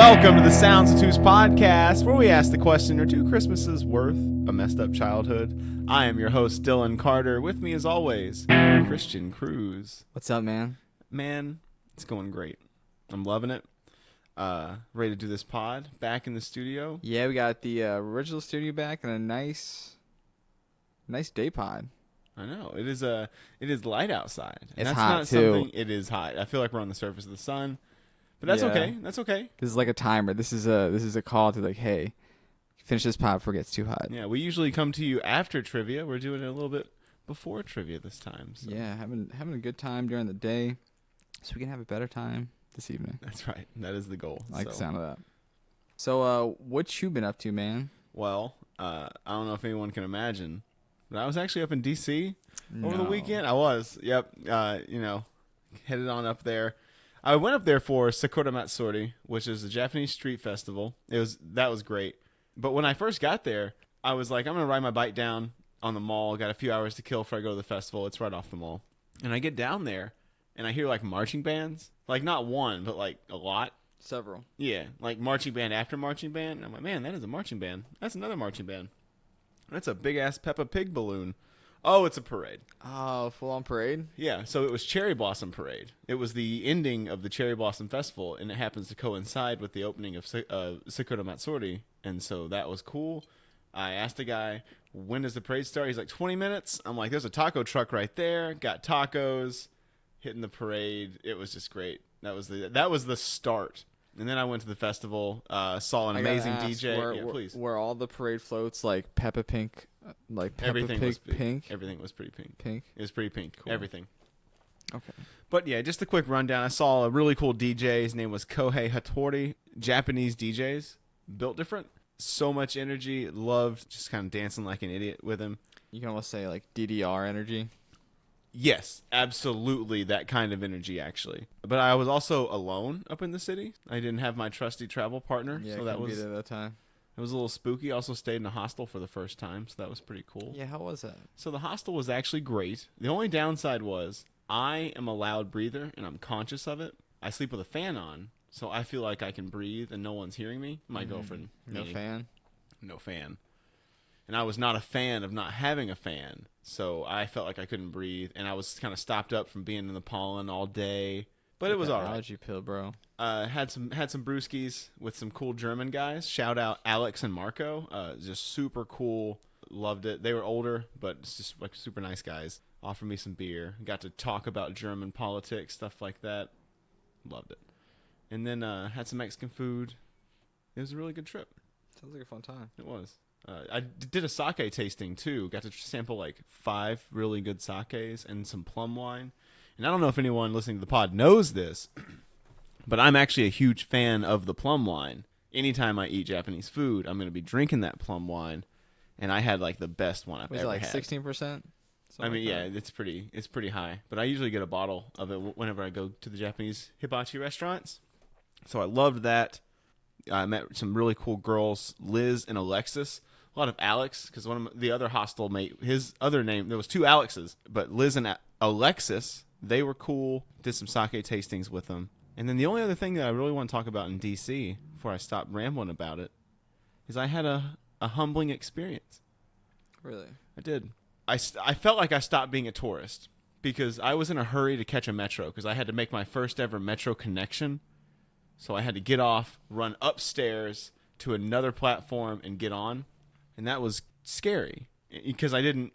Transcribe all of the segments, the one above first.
Welcome to the Sounds Obtuse Podcast, where we ask the question, are 2 Christmases worth a messed up childhood? I am your host, Dylan Carter. With me, as always, Christian Cruz. What's up, man? Man, it's going great. I'm loving it. Ready to do this pod. Back in the studio. Yeah, we got the original studio back and a nice day pod. I know. It is light outside. And It's that's hot, not too. Something, it is hot. I feel like we're on the surface of the sun. But that's okay. That's okay. This is like a timer. This is a call to like, hey, finish this pod before it gets too hot. Yeah, we usually come to you after trivia. We're doing it a little bit before trivia this time. So. Yeah, having a good time during the day, so we can have a better time this evening. That's right. That is the goal. I like the sound of that. So, what you been up to, man? Well, I don't know if anyone can imagine, but I was actually up in D.C. over the weekend. I was. Yep. Headed on up there. I went up there for Sakura Matsuri, which is a Japanese street festival. That was great. But when I first got there, I was like, I'm going to ride my bike down on the mall. Got a few hours to kill before I go to the festival. It's right off the mall. And I get down there, and I hear, like, marching bands. Like, not one, but, like, a lot. Several. Yeah, like marching band after marching band. And I'm like, man, that is a marching band. That's another marching band. That's a big-ass Peppa Pig balloon. Oh, it's a parade. Oh, full-on parade? Yeah, so it was Cherry Blossom Parade. It was the ending of the Cherry Blossom Festival, and it happens to coincide with the opening of Sakura Matsuri, and so that was cool. I asked a guy, when does the parade start? He's like, 20 minutes. I'm like, there's a taco truck right there. Got tacos, hitting the parade. It was just great. That was the start. And then I went to the festival, saw an amazing DJ. Please. Were all the parade floats like Peppa Pink, Everything Pig was pink? Everything was pretty pink. Pink? It was pretty pink. Cool. Everything. Okay. But yeah, just a quick rundown. I saw a really cool DJ. His name was Kohei Hattori. Japanese DJs, built different. So much energy. Loved just kind of dancing like an idiot with him. You can almost say like DDR energy. Yes, absolutely that kind of energy, actually. But I was also alone up in the city. I didn't have my trusty travel partner, Yeah, so that was be there that time. It was a little spooky. I also stayed in a hostel for the first time, so that was pretty cool. Yeah, how was that? So the hostel was actually great. The only downside was I am a loud breather, and I'm conscious of it. I sleep with a fan on, so I feel like I can breathe, and no one's hearing me. My girlfriend. No fan? No fan. And I was not a fan of not having a fan, so I felt like I couldn't breathe, and I was kind of stopped up from being in the pollen all day. But it was all right. Allergy pill, bro. Had some brewskis with some cool German guys. Shout out Alex and Marco. Just super cool. Loved it. They were older, but it's just like super nice guys. Offered me some beer. Got to talk about German politics, stuff like that. Loved it. And then had some Mexican food. It was a really good trip. Sounds like a fun time. It was. I did a sake tasting too. Got to sample like 5 really good sakes and some plum wine. And I don't know if anyone listening to the pod knows this, but I'm actually a huge fan of the plum wine. Anytime I eat Japanese food, I'm going to be drinking that plum wine. And I had like the best one I've ever had. Was it like 16%? I mean, yeah, it's pretty high. But I usually get a bottle of it whenever I go to the Japanese hibachi restaurants. So I loved that. I met some really cool girls, Liz and Alexis. A lot of Alex, because one of the other hostel mate, his other name, there was 2 Alexes, but Liz and Alexis, they were cool. Did some sake tastings with them. And then the only other thing that I really want to talk about in D.C. before I stop rambling about it is I had a humbling experience. Really? I did. I felt like I stopped being a tourist because I was in a hurry to catch a metro because I had to make my first ever metro connection. So I had to get off, run upstairs to another platform, and get on. And that was scary because I didn't...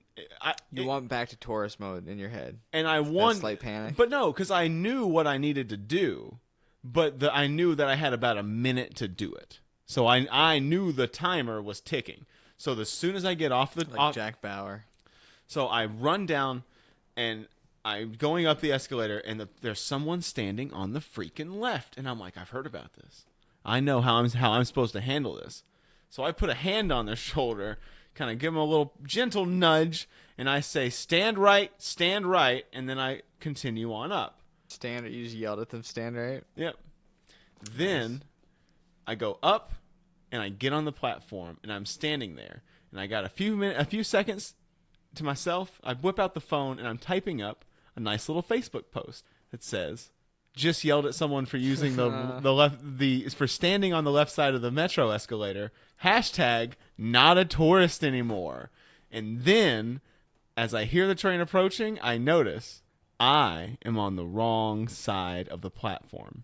You went back to tourist mode in your head. And I won... Slight panic? But no, because I knew what I needed to do. But I knew that I had about a minute to do it. So I knew the timer was ticking. So as soon as I get off the... Like Jack Bauer. So I run down, and I'm going up the escalator, and there's someone standing on the freaking left. And I'm like, I've heard about this. I know how I'm supposed to handle this. So I put a hand on their shoulder, kind of give them a little gentle nudge, and I say, stand right, and then I continue on up. Stand, you just yelled at them, stand right? Yep. Then I go up, and I get on the platform, and I'm standing there. And I got a few seconds to myself. I whip out the phone, and I'm typing up a nice little Facebook post that says, just yelled at someone for using for standing on the left side of the metro escalator. Hashtag not a tourist anymore. And then, as I hear the train approaching, I notice I am on the wrong side of the platform.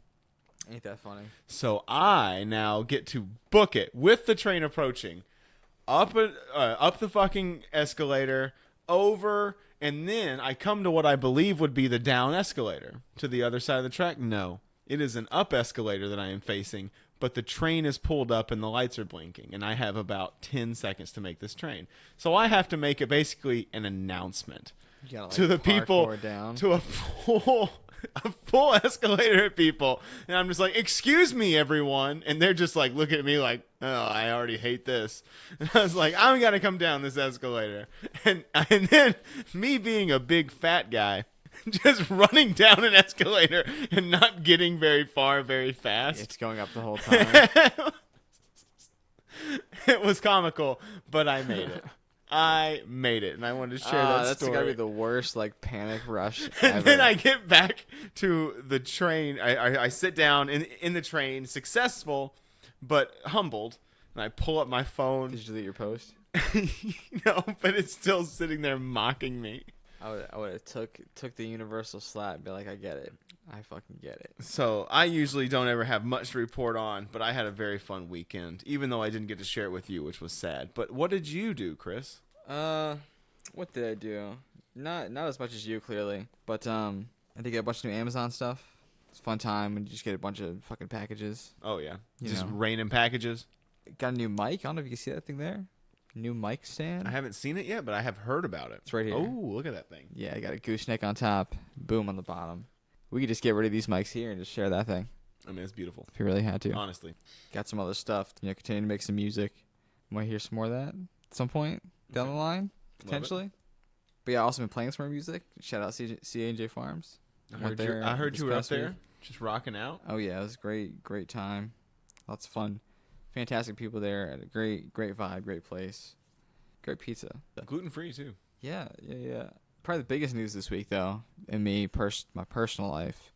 Ain't that funny? So I now get to book it with the train approaching, up the fucking escalator, over, and then I come to what I believe would be the down escalator to the other side of the track. No, it is an up escalator that I am facing, but the train is pulled up and the lights are blinking, and I have about 10 seconds to make this train. So I have to make it basically an announcement to the people, to a full escalator of people, and I'm just like, excuse me, everyone, and they're just like looking at me like, oh, I already hate this. And I was like, I'm gonna come down this escalator, and then me being a big fat guy, just running down an escalator and not getting very far very fast. It's going up the whole time. It was comical, but I made it. I made it, and I wanted to share that that's story. That's gotta be the worst, like, panic rush And ever. then I get back to the train. I sit down in the train, successful, but humbled, and I pull up my phone. Did you delete your post? No, but it's still sitting there mocking me. I would have took the universal slap and be like, I get it. I fucking get it. So I usually don't ever have much to report on, but I had a very fun weekend, even though I didn't get to share it with you, which was sad. But what did you do, Chris? What did I do? Not as much as you, clearly. But I did get a bunch of new Amazon stuff. It's a fun time when you just get a bunch of fucking packages. Oh yeah, You just know. raining packages. Got a new mic. I don't know if you can see that thing there. New mic stand. I haven't seen it yet, but I have heard about it. It's right here. Oh, look at that thing. Yeah, I got a gooseneck on top, boom on the bottom. We could just get rid of these mics here and just share that thing I mean, it's beautiful. if you really had to. Honestly. Got some other stuff. Continue to make some music. Might hear some more of that at some point down the line, potentially. But yeah, I also been playing some more music. Shout out C&J Farms. I heard you were up there, just rocking out. Oh yeah, it was great time. Lots of fun. Fantastic people there. Had a great vibe, great place. Great pizza. Gluten free too. Yeah. Probably the biggest news this week, though, in my personal life,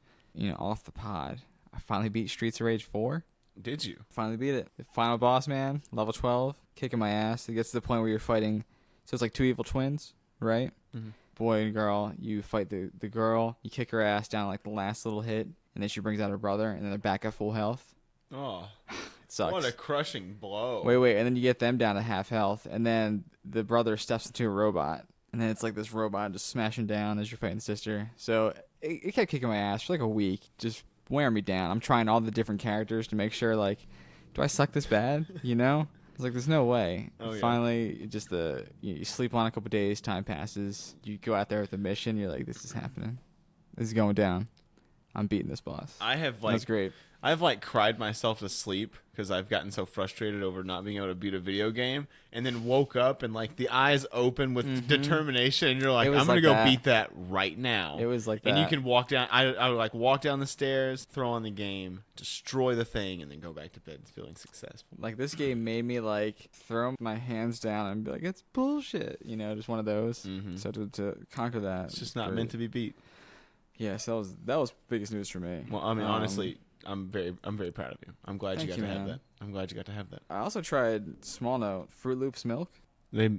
off the pod, I finally beat Streets of Rage 4. Did you? Finally beat it. The final boss, man, level 12, kicking my ass. It gets to the point where you're fighting, so it's like two evil twins, right? Mm-hmm. Boy and girl, you fight the girl, you kick her ass down like the last little hit, and then she brings out her brother, and then they're back at full health. Oh, it sucks. What a crushing blow. Wait, and then you get them down to half health, and then the brother steps into a robot. And then it's like this robot just smashing down as you're fighting the sister. So it kept kicking my ass for like a week, just wearing me down. I'm trying all the different characters to make sure, like, do I suck this bad? It's like, there's no way. Oh, yeah. Finally, just you sleep on a couple days, time passes. You go out there with a mission. You're like, this is happening. This is going down. I'm beating this boss. That's great. I've cried myself to sleep because I've gotten so frustrated over not being able to beat a video game, and then woke up and the eyes open with determination, and you're like, I'm gonna go beat that right now. It was like that. And you can walk down. I would walk down the stairs, throw on the game, destroy the thing, and then go back to bed feeling successful. Like, this game made me throw my hands down and be like, it's bullshit. Just one of those. Mm-hmm. So to conquer that, It's just not meant to be beat. Yeah, so that was biggest news for me. Well, I mean, honestly, I'm very proud of you. I'm glad you got to have man. that. I'm glad you got to have that. I also tried, small note, Fruit Loops milk. They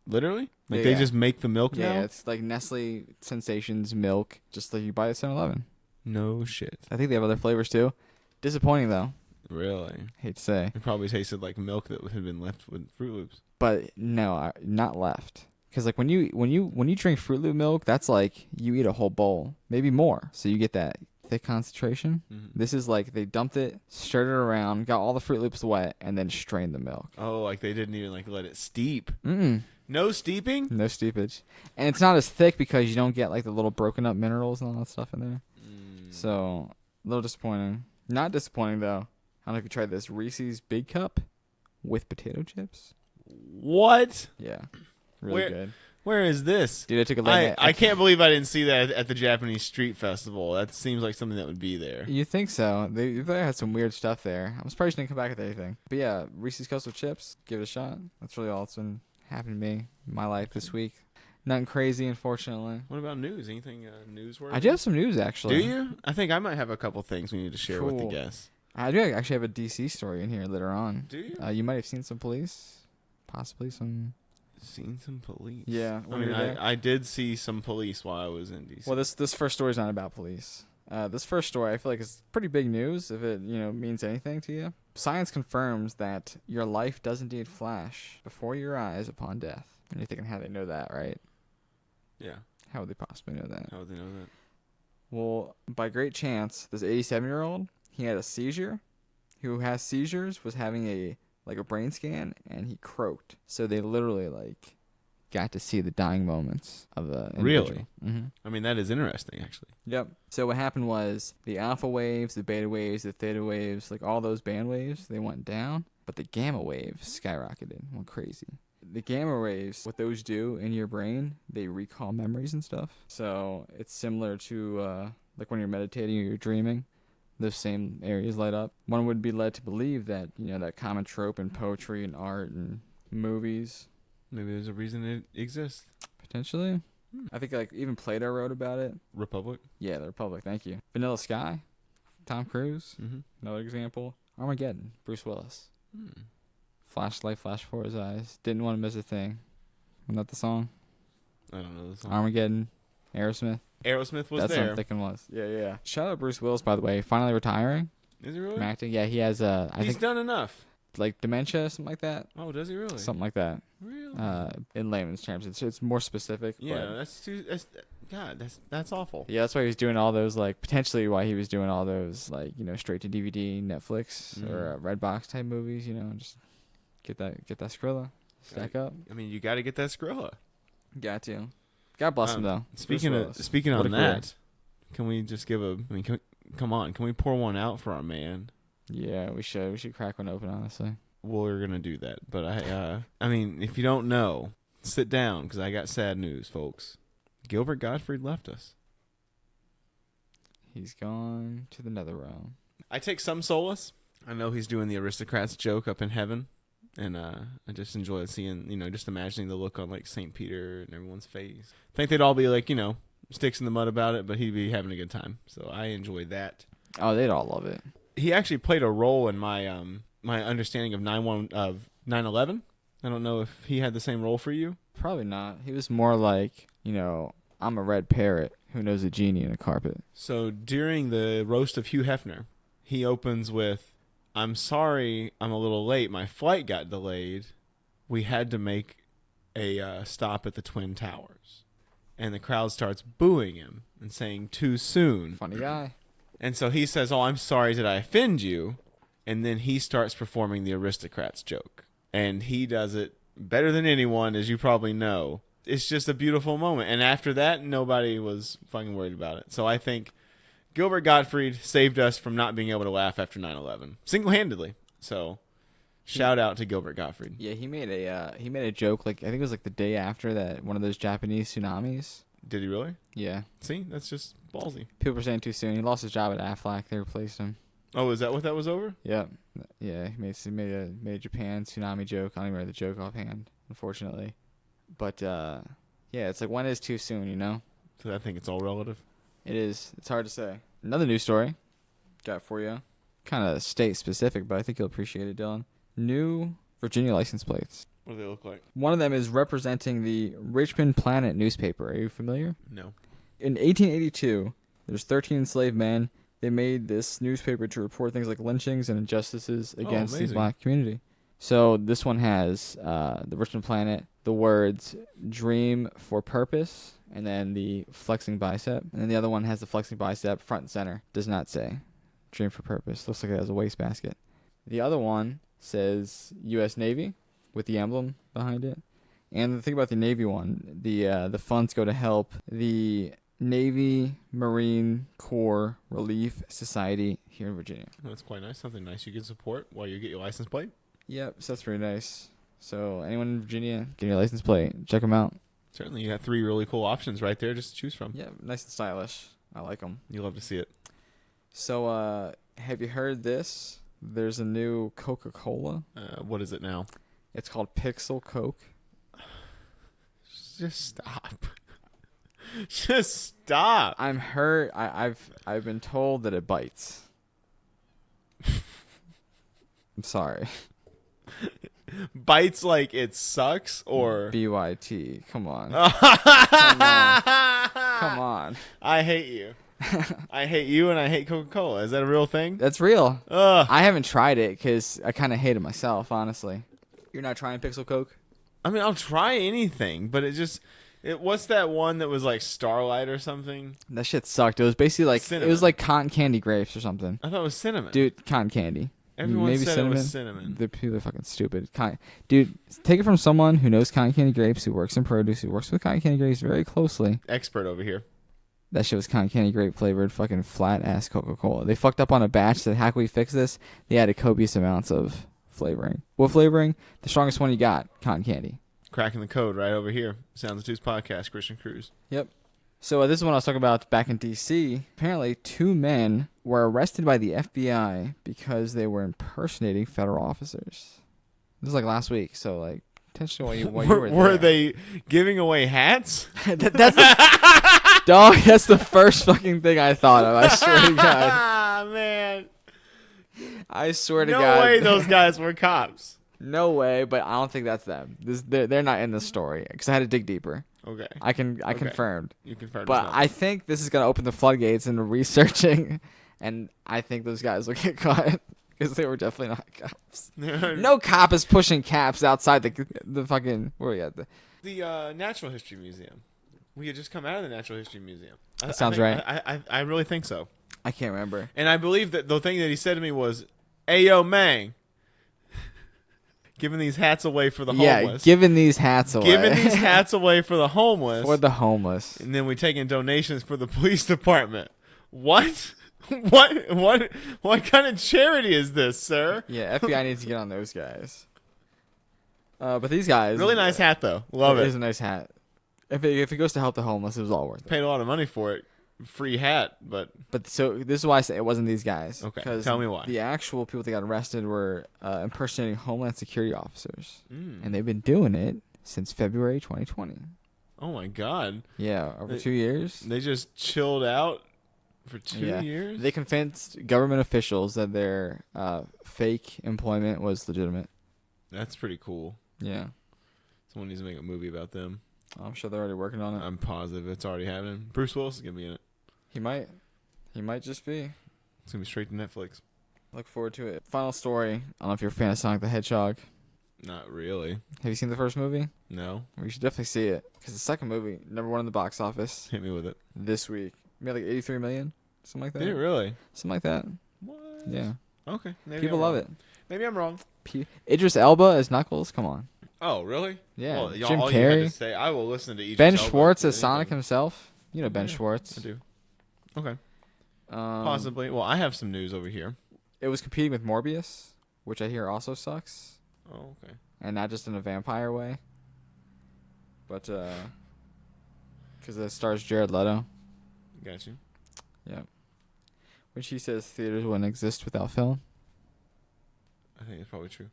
literally Yeah, they yeah. just make the milk now. Yeah, it's like Nestle Sensations milk, just like you buy at 7-Eleven. No shit. I think they have other flavors too. Disappointing though. Really? Hate to say, It probably tasted like milk that had been left with Fruit Loops. but no, not left. Because when you drink Fruit Loop milk, that's like you eat a whole bowl, maybe more. So you get that thick concentration. Mm-hmm. This is like they dumped it, stirred it around, got all the Fruit Loops wet, and then strained the milk. Oh, they didn't even let it steep. Mm-mm. No steeping? No steepage. And it's not as thick because you don't get the little broken up minerals and all that stuff in there. So, a little disappointing. Not disappointing though. I don't know if you tried this Reese's Big Cup with potato chips. What? Yeah. Really good. Where is this? Dude, I took a late I can't believe I didn't see that at the Japanese Street Festival. That seems like something that would be there. You think so? They had some weird stuff there. I'm surprised you didn't come back with anything. But yeah, Reese's Cups with chips. Give it a shot. That's really all that's been happening to me in my life this week. Nothing crazy, unfortunately. What about news? Anything newsworthy? I do have some news, actually. Do you? I think I might have a couple things we need to share with the Cool. guests. I do actually have a DC story in here later on. Do you? You might have seen some police. Possibly some... Seen some police. Yeah. I mean, I did see some police while I was in DC. Well, this first story is not about police. This first story, I feel like, is pretty big news if it means anything to you. Science confirms that your life does indeed flash before your eyes upon death. And you're thinking how they know that, right? Yeah. How would they possibly know that? How would they know that? Well, by great chance, this 87-year-old, he had a seizure. Who has seizures was having a brain scan, and he croaked. So they literally got to see the dying moments of the individual. Really? Mm-hmm. I mean, that is interesting, actually. Yep. So what happened was the alpha waves, the beta waves, the theta waves, all those band waves, they went down, but the gamma waves skyrocketed, went crazy. The gamma waves, what those do in your brain, they recall memories and stuff. So it's similar to when you're meditating or you're dreaming. Those same areas light up. One would be led to believe that, that common trope in poetry and art and movies. Maybe there's a reason it exists. Potentially. I think even Plato wrote about it. Republic? Yeah, the Republic. Thank you. Vanilla Sky, Tom Cruise. Mm-hmm. Another example. Armageddon, Bruce Willis. Hmm. Flashlight flashed before his eyes. Didn't want to miss a thing. Wasn't that the song? I don't know the song. Armageddon, Aerosmith. Aerosmith was That's there. what I'm thinking was. Yeah. Shout out Bruce Willis, by the way. Finally retiring Is he really? from acting. Yeah, he has He's done enough. Dementia, something like that. Oh, does he really? Something like that. Really? In layman's terms, it's more specific. Yeah, but that's awful. yeah, that's why he was doing all those potentially why he was doing all those straight to DVD, Netflix or Redbox type movies. Just get that Skrilla, stack up. I mean, you got to get that Skrilla. Got to. God bless him though. Speaking What on a career. that, can we just give come on, can we pour one out for our man? Yeah, we should crack one open, honestly. We're gonna do that, but I mean, if you don't know, sit down because I got sad news, folks. Gilbert Gottfried left us. He's gone to the nether realm. I take some solace. I know he's doing the aristocrats joke up in heaven, and I just enjoy seeing, just imagining the look on St. Peter and everyone's face. I think they'd all be sticks in the mud about it, but he'd be having a good time. So I enjoyed that. Oh, they'd all love it. He actually played a role in my my understanding of 9/11. I don't know if he had the same role for you. Probably not. He was more I'm a red parrot who knows a genie in a carpet. So during the roast of Hugh Hefner, he opens with, "I'm sorry, I'm a little late. My flight got delayed. We had to make a stop at the Twin Towers." And the crowd starts booing him and saying, "Too soon." Funny guy. And so he says, "Oh, I'm sorry, did I offend you?" And then he starts performing the aristocrats joke. And he does it better than anyone, as you probably know. It's just a beautiful moment. And after that, nobody was fucking worried about it. So I think Gilbert Gottfried saved us from not being able to laugh after 9/11 single-handedly. So shout out to Gilbert Gottfried. Yeah, he made a joke I think it was the day after that one of those Japanese tsunamis. Did he really? Yeah. See, that's just ballsy. People were saying too soon. He lost his job at Aflac. They replaced him. Oh, is that what that was over? Yep. Yeah, he made a Japan tsunami joke. I don't even remember the joke offhand, unfortunately. But yeah, it's when is too soon, So I think it's all relative. It is. It's hard to say. Another news story got for you. Kind of state specific, but I think you'll appreciate it, Dylan. New Virginia license plates. What do they look like? One of them is representing the Richmond Planet newspaper. Are you familiar? No. In 1882, there's 13 enslaved men. They made this newspaper to report things like lynchings and injustices against the black community. So this one has the Richmond Planet, the words "dream for purpose," and then the flexing bicep. And then the other one has the flexing bicep front and center. Does not say "dream for purpose." Looks like it has a wastebasket. The other one says U.S. Navy with the emblem behind it. And the thing about the Navy one, the funds go to help the Navy Marine Corps Relief Society here in Virginia. That's quite nice. Something nice you can support while you get your license plate. Yep, so that's pretty nice. So anyone in Virginia, get your license plate. Check them out. Certainly, you got 3 really cool options right there just to choose from. Yeah, nice and stylish. I like them. You love to see it. So have you heard this? There's a new Coca-Cola. What is it now? It's called Pixel Coke. Just stop. Just stop. I'm hurt. I've been told that it bites. I'm sorry. Bites like it sucks or BYT. Come on. Come on. I hate you. I hate you and I hate Coca-Cola. Is that a real thing? That's real. Ugh. I haven't tried it because I kind of hate it myself, honestly. You're not trying Pixel Coke? I mean, I'll try anything, but what's that one that was like Starlight or something? That shit sucked. It was basically like Cinnamon. It was like cotton candy grapes or something. I thought it was cinnamon. Dude, cotton candy. Everyone Maybe said cinnamon. it was cinnamon. The people are fucking stupid. Dude, take it from someone who knows cotton candy grapes, who works in produce, who works with cotton candy grapes very closely. Expert over here. That shit was cotton candy grape flavored fucking flat ass Coca-Cola. They fucked up on a batch. Said, how can we fix this? They added copious amounts of flavoring. What flavoring? The strongest one you got, cotton candy. Cracking the code right over here. Sounds Obtuse Podcast, Christian Cruz. Yep. So this is what I was talking about back in D.C. Apparently, 2 men were arrested by the FBI because they were impersonating federal officers. This was like last week, so like potentially while you were there. Were they giving away hats? That's dog. That's the first fucking thing I thought of. I swear to God. Ah, man. I swear to No God. way those guys were cops. No way, but I don't think that's them. They're not in the story because I had to dig deeper. Okay. I confirmed. You confirmed. But I think this is gonna open the floodgates into researching, and I think those guys will get caught because they were definitely not cops. No cop is pushing caps outside the fucking where we at the Natural History Museum. We had just come out of the Natural History Museum. That sounds right. I really think so. I can't remember. And I believe that the thing that he said to me was, "Ayo, Mang, giving these hats away for the homeless. Yeah, giving these hats away. Giving these hats away for the homeless. For the homeless. And then we taking donations for the police department. What? What kind of charity is this, sir? Yeah, FBI needs to get on those guys. But these guys. Really nice hat, though. Love it. It is a nice hat. If it goes to help the homeless, it was all worth it. Paid a lot of money for it. Free hat, but so this is why I say it wasn't these guys. Okay, tell me why. The actual people that got arrested were impersonating Homeland Security officers, and they've been doing it since February 2020. Oh my God! Yeah, over 2 years. They just chilled out for 2 years. They convinced government officials that their fake employment was legitimate. That's pretty cool. Yeah. Someone needs to make a movie about them. I'm sure they're already working on it. I'm positive it's already happening. Bruce Willis is gonna be in it. He might just be. It's gonna be straight to Netflix. Look forward to it. Final story. I don't know if you're a fan of Sonic the Hedgehog. Not really. Have you seen the first movie? No. We should definitely see it because the second movie, #1 in the box office. Hit me with it. This week, made like 83 million, something like that. Did it really? Something like that. What? Yeah. Okay. Maybe People love it. Maybe I'm wrong. Idris Elba as Knuckles. Come on. Oh, really? Yeah. Well, Jim all you had Carrey. to say, I will listen to each. Ben Schwartz as Sonic himself. You know Ben Yeah, Schwartz. I do. Okay. Possibly. Well, I have some news over here. It was competing with Morbius, which I hear also sucks, Oh, okay. and not just in a vampire way, but because it stars Jared Leto. Got you. Yeah. Which he says theaters wouldn't exist without film. I think it's probably true.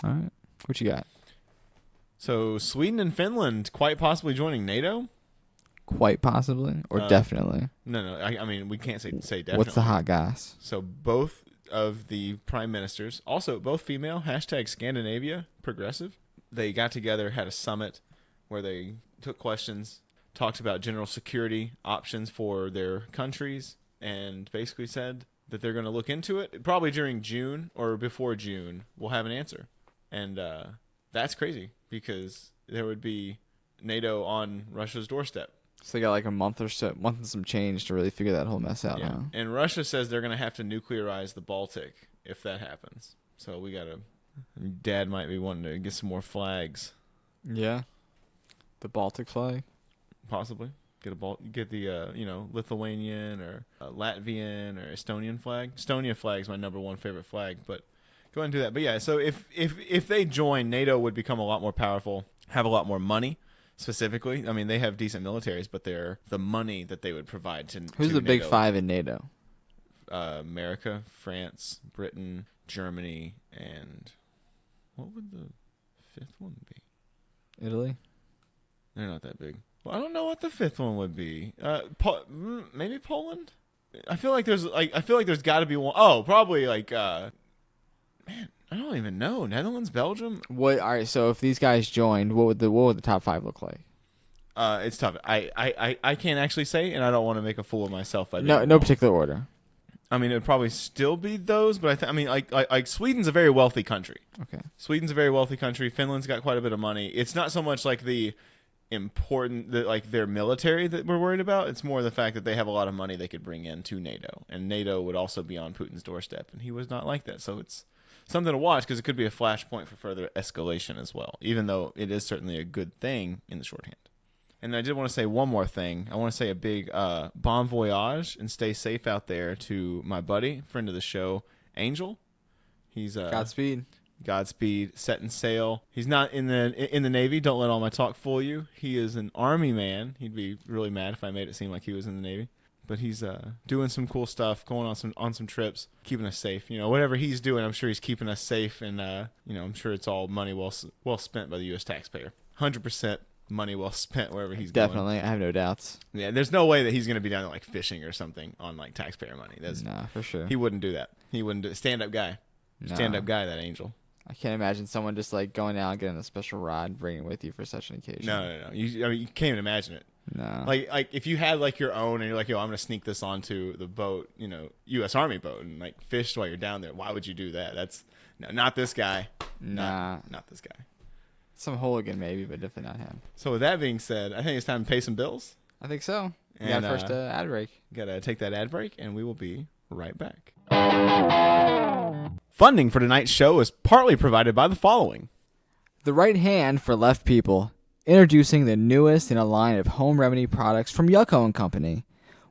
All right. What you got? So Sweden and Finland quite possibly joining NATO? Quite possibly or definitely? No. I mean, we can't say definitely. What's the hot gas? So both of the prime ministers, also both female, #Scandinavia progressive. They got together, had a summit where they took questions, talked about general security options for their countries, and basically said that they're going to look into it. Probably during June or before June, we'll have an answer. And that's crazy because there would be NATO on Russia's doorstep. So they got like a month or so, month and some change to really figure that whole mess out. Yeah. Huh? And Russia says they're going to have to nuclearize the Baltic if that happens. So we got to... Dad might be wanting to get some more flags. Yeah. The Baltic flag? Possibly. Get the Lithuanian or Latvian or Estonian flag. Estonia flag is my #1 favorite flag, but go ahead and do that. But yeah, so if they join, NATO would become a lot more powerful, have a lot more money. Specifically, I mean, they have decent militaries, but the money that they would provide to who's the NATO, big five in NATO? America, France, Britain, Germany, and what would the fifth one be? Italy. They're not that big. Well, I don't know what the fifth one would be. Maybe Poland. I feel like there's got to be one. Oh, probably like man, I don't even know. Netherlands, Belgium. What? All right. So if these guys joined, what would the top 5 look like? It's tough. I can't actually say, and I don't want to make a fool of myself. No particular order. I mean, it would probably still be those, but I mean, like Sweden's a very wealthy country. Okay. Sweden's a very wealthy country. Finland's got quite a bit of money. It's not so much like the important, like their military that we're worried about. It's more the fact that they have a lot of money they could bring in to NATO, and NATO would also be on Putin's doorstep, and he was not like that. So it's something to watch because it could be a flashpoint for further escalation as well, even though it is certainly a good thing in the shorthand. And I did want to say one more thing. I want to say a big bon voyage and stay safe out there to my buddy, friend of the show, Angel. He's Godspeed. Godspeed, setting sail. He's not in the Navy. Don't let all my talk fool you. He is an Army man. He'd be really mad if I made it seem like he was in the Navy. But he's doing some cool stuff, going on some trips, keeping us safe. You know, whatever he's doing, I'm sure he's keeping us safe, and I'm sure it's all money well spent by the U.S. taxpayer. 100%. Money well spent wherever he's going. Definitely, I have no doubts. Yeah, there's no way that he's going to be down there like fishing or something on like taxpayer money. Nah, for sure. He wouldn't do that. He wouldn't do stand-up guy. Stand-up guy, that Angel. I can't imagine someone just like going out and getting a special rod and bringing it with you for such an occasion. No. You can't even imagine it. No. Like if you had like your own and you're like, yo, I'm going to sneak this onto the boat, U.S. Army boat and like fish while you're down there. Why would you do that? No, not this guy. Nah. Not this guy. Some hooligan maybe, but definitely not him. So with that being said, I think it's time to pay some bills. I think so. And got first ad break. Gotta take that ad break, and we will be right back. Funding for tonight's show is partly provided by the following. The Right Hand for Left People, introducing the newest in a line of home remedy products from Yucko & Company.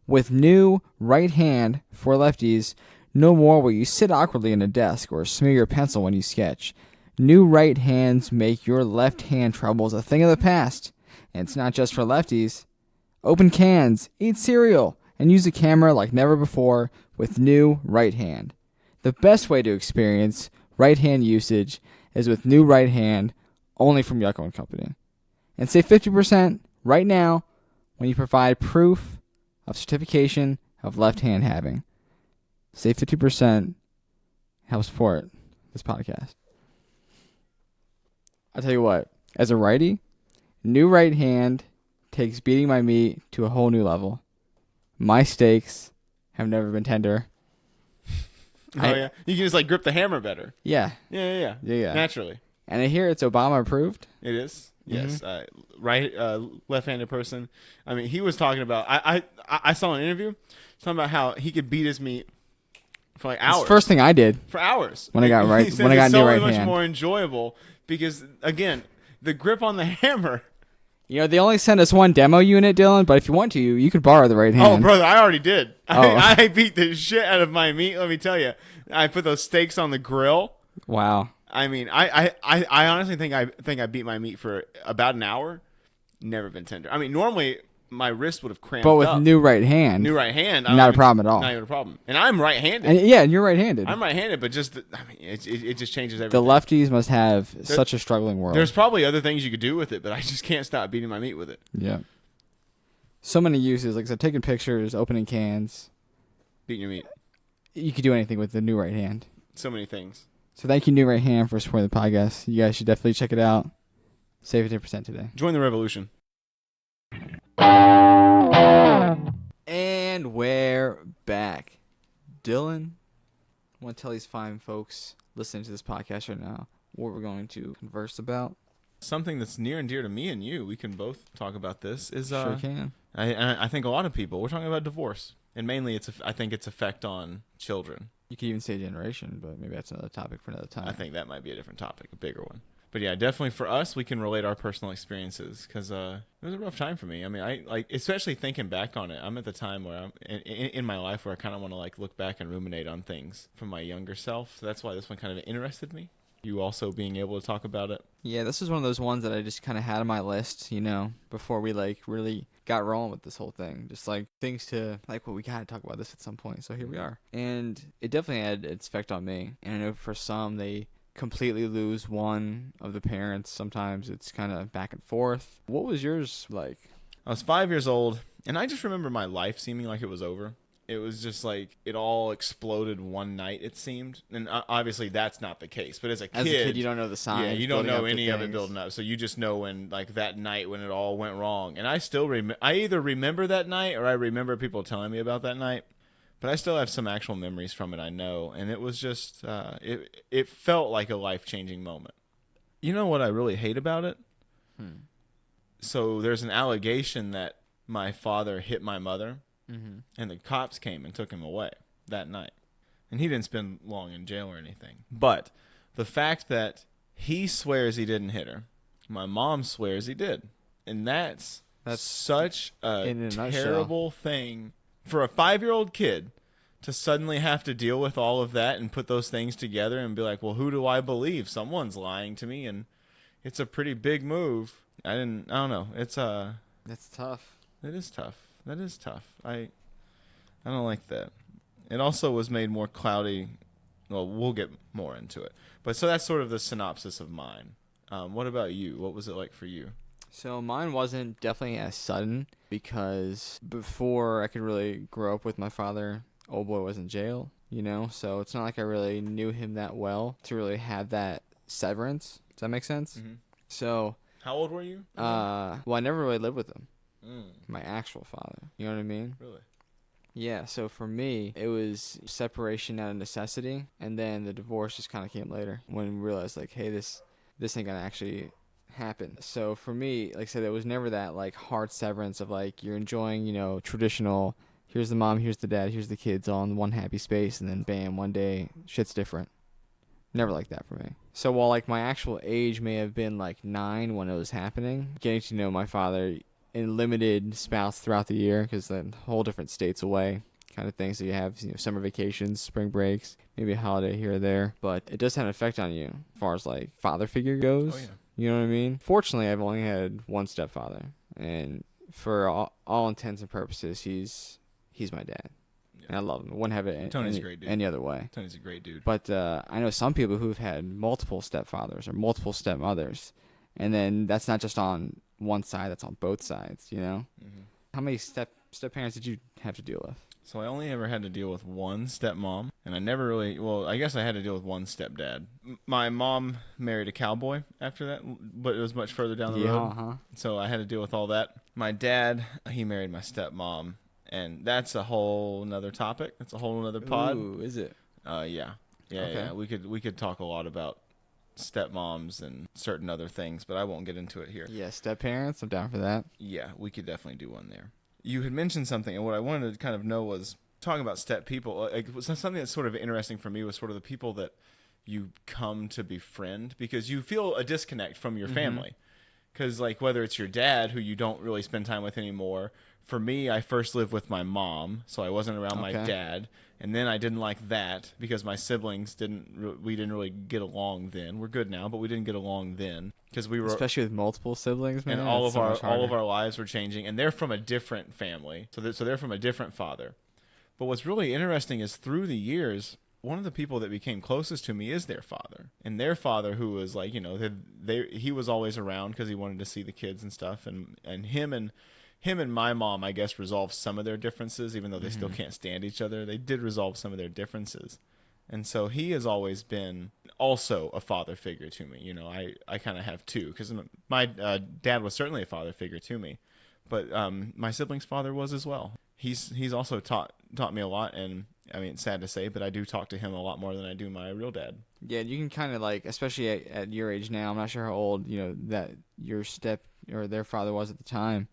With new Right Hand for Lefties, no more will you sit awkwardly in a desk or smear your pencil when you sketch. New right hands make your left hand troubles a thing of the past. And it's not just for lefties. Open cans, eat cereal, and use a camera like never before with new right hand. The best way to experience right hand usage is with new right hand, only from Yucko & Company. And save 50% right now when you provide proof of certification of left hand having. Save 50%, help support this podcast. I'll tell you what, as a righty, new right hand takes beating my meat to a whole new level. My steaks have never been tender. Yeah. You can just like grip the hammer better. Yeah. Yeah. Naturally. And I hear it's Obama approved. It is. Yes. Right, left-handed person. I mean, he was talking about, I saw an interview talking about how he could beat his meat for like hours. It's the first thing I did. For hours. When I got new right hand. It's so much more enjoyable because, again, the grip on the hammer. You know, they only sent us one demo unit, Dylan, but if you want to, you could borrow the right hand. Oh, brother, I already did. Oh. I beat the shit out of my meat, let me tell you. I put those steaks on the grill. Wow. I mean, I honestly think I beat my meat for about an hour. Never been tender. I mean, normally my wrist would have cramped up. But with new right hand. Not a problem at all. Not even a problem. And I'm right-handed. And you're right-handed. I'm right-handed, but it just changes everything. The lefties must have such a struggling world. There's probably other things you could do with it, but I just can't stop beating my meat with it. Yeah. So many uses. Like I said, taking pictures, opening cans. Beating your meat. You could do anything with the new right hand. So many things. So thank you, New Right Hand, for supporting the podcast. You guys should definitely check it out. Save 50% today. Join the revolution. And we're back. Dylan, I want to tell these fine folks listening to this podcast right now what we're going to converse about. Something that's near and dear to me and you, we can both talk about this, is sure can. I think a lot of people, we're talking about divorce. And mainly, I think its effect on children. You could even say generation, but maybe that's another topic for another time. I think that might be a different topic, a bigger one. But yeah, definitely for us, we can relate our personal experiences because it was a rough time for me. I mean, I especially thinking back on it, I'm at the time where I'm in my life where I kind of want to like look back and ruminate on things from my younger self. So that's why this one kind of interested me. You also being able to talk about it. Yeah, this is one of those ones that I just kind of had on my list, before we like really got rolling with this whole thing. Just like things to like, well, we got to talk about this at some point. So here we are. And it definitely had its effect on me. And I know for some, they completely lose one of the parents. Sometimes it's kind of back and forth. What was yours like? I was 5 years old, and I just remember my life seeming like it was over. It was just like it all exploded one night, it seemed. And obviously that's not the case. But as a kid, you don't know the signs. Yeah, you don't building know up to any of it things. building up. So you just know when, like, that night when it all went wrong. And I still I either remember that night or I remember people telling me about that night. But I still have some actual memories from it, I know. And it was just, it felt like a life-changing moment. You know what I really hate about it? So there's an allegation that my father hit my mother. Mm-hmm. And the cops came and took him away that night. And he didn't spend long in jail or anything. But the fact that he swears he didn't hit her, my mom swears he did. And that's such a terrible thing for a 5-year-old kid to suddenly have to deal with all of that and put those things together and be like, well, who do I believe? Someone's lying to me. And it's a pretty big move. I don't know. That's tough. It is tough. That is tough. I don't like that. It also was made more cloudy. Well, we'll get more into it. But so that's sort of the synopsis of mine. What about you? What was it like for you? So mine wasn't definitely as sudden because before I could really grow up with my father, old boy was in jail, you know? So it's not like I really knew him that well to really have that severance. Does that make sense? Mm-hmm. So... How old were you? Well, I never really lived with him. My actual father. You know what I mean? Really? Yeah, so for me, it was separation out of necessity, and then the divorce just kind of came later when we realized, like, hey, this ain't gonna actually happen. So for me, like I said, it was never that, like, hard severance of, like, you're enjoying, you know, traditional, here's the mom, here's the dad, here's the kids all in one happy space, and then bam, one day, shit's different. Never like that for me. So while, like, my actual age may have been, like, 9 when it was happening, getting to know my father in limited spouts throughout the year, because the whole different states away kind of thing. So you have, you know, summer vacations, spring breaks, maybe a holiday here or there. But it does have an effect on you as far as, like, father figure goes. Oh, yeah. You know what I mean? Fortunately, I've only had one stepfather. And for all intents and purposes, he's my dad. Yeah. And I love him. I wouldn't have it Tony's a great dude. Any other way. Tony's a great dude. But I know some people who've had multiple stepfathers or multiple stepmothers. And then that's not just on one side, that's on both sides, you know? Mm-hmm. How many step-parents did you have to deal with? So I only ever had to deal with one stepmom, and I never really, well, I guess I had to deal with one stepdad. My mom married a cowboy after that, but it was much further down the road. Uh-huh. So I had to deal with all that. My dad, he married my stepmom, and that's a whole nother topic. That's a whole nother pod. Ooh, is it? Yeah. Okay. Yeah. We could talk a lot about stepmoms and certain other things, but I won't get into it here. Yeah, step-parents, I'm down for that. Yeah, we could definitely do one there. You had mentioned something, and what I wanted to kind of know was, talking about step people, like, something that's sort of interesting for me was sort of the people that you come to befriend, because you feel a disconnect from your family. Because, like, whether it's your dad, who you don't really spend time with anymore. For me, I first lived with my mom, so I wasn't around my dad. And then I didn't like that because my siblings we didn't really get along then. We're good now, but we didn't get along then because we were, especially with multiple siblings, man. And all of our lives were changing, and they're from a different family, so they're from a different father. But what's really interesting is through the years, one of the people that became closest to me is their father, and their father, who was like, you know, he was always around because he wanted to see the kids and stuff, and him and my mom, I guess, resolved some of their differences, even though they still can't stand each other. They did resolve some of their differences. And so he has always been also a father figure to me. You know, I kind of have two, because my dad was certainly a father figure to me, but my sibling's father was as well. He's also taught me a lot, and I mean, it's sad to say, but I do talk to him a lot more than I do my real dad. Yeah, you can kind of, like, especially at your age now, I'm not sure how old, you know, that your step or their father was at the time.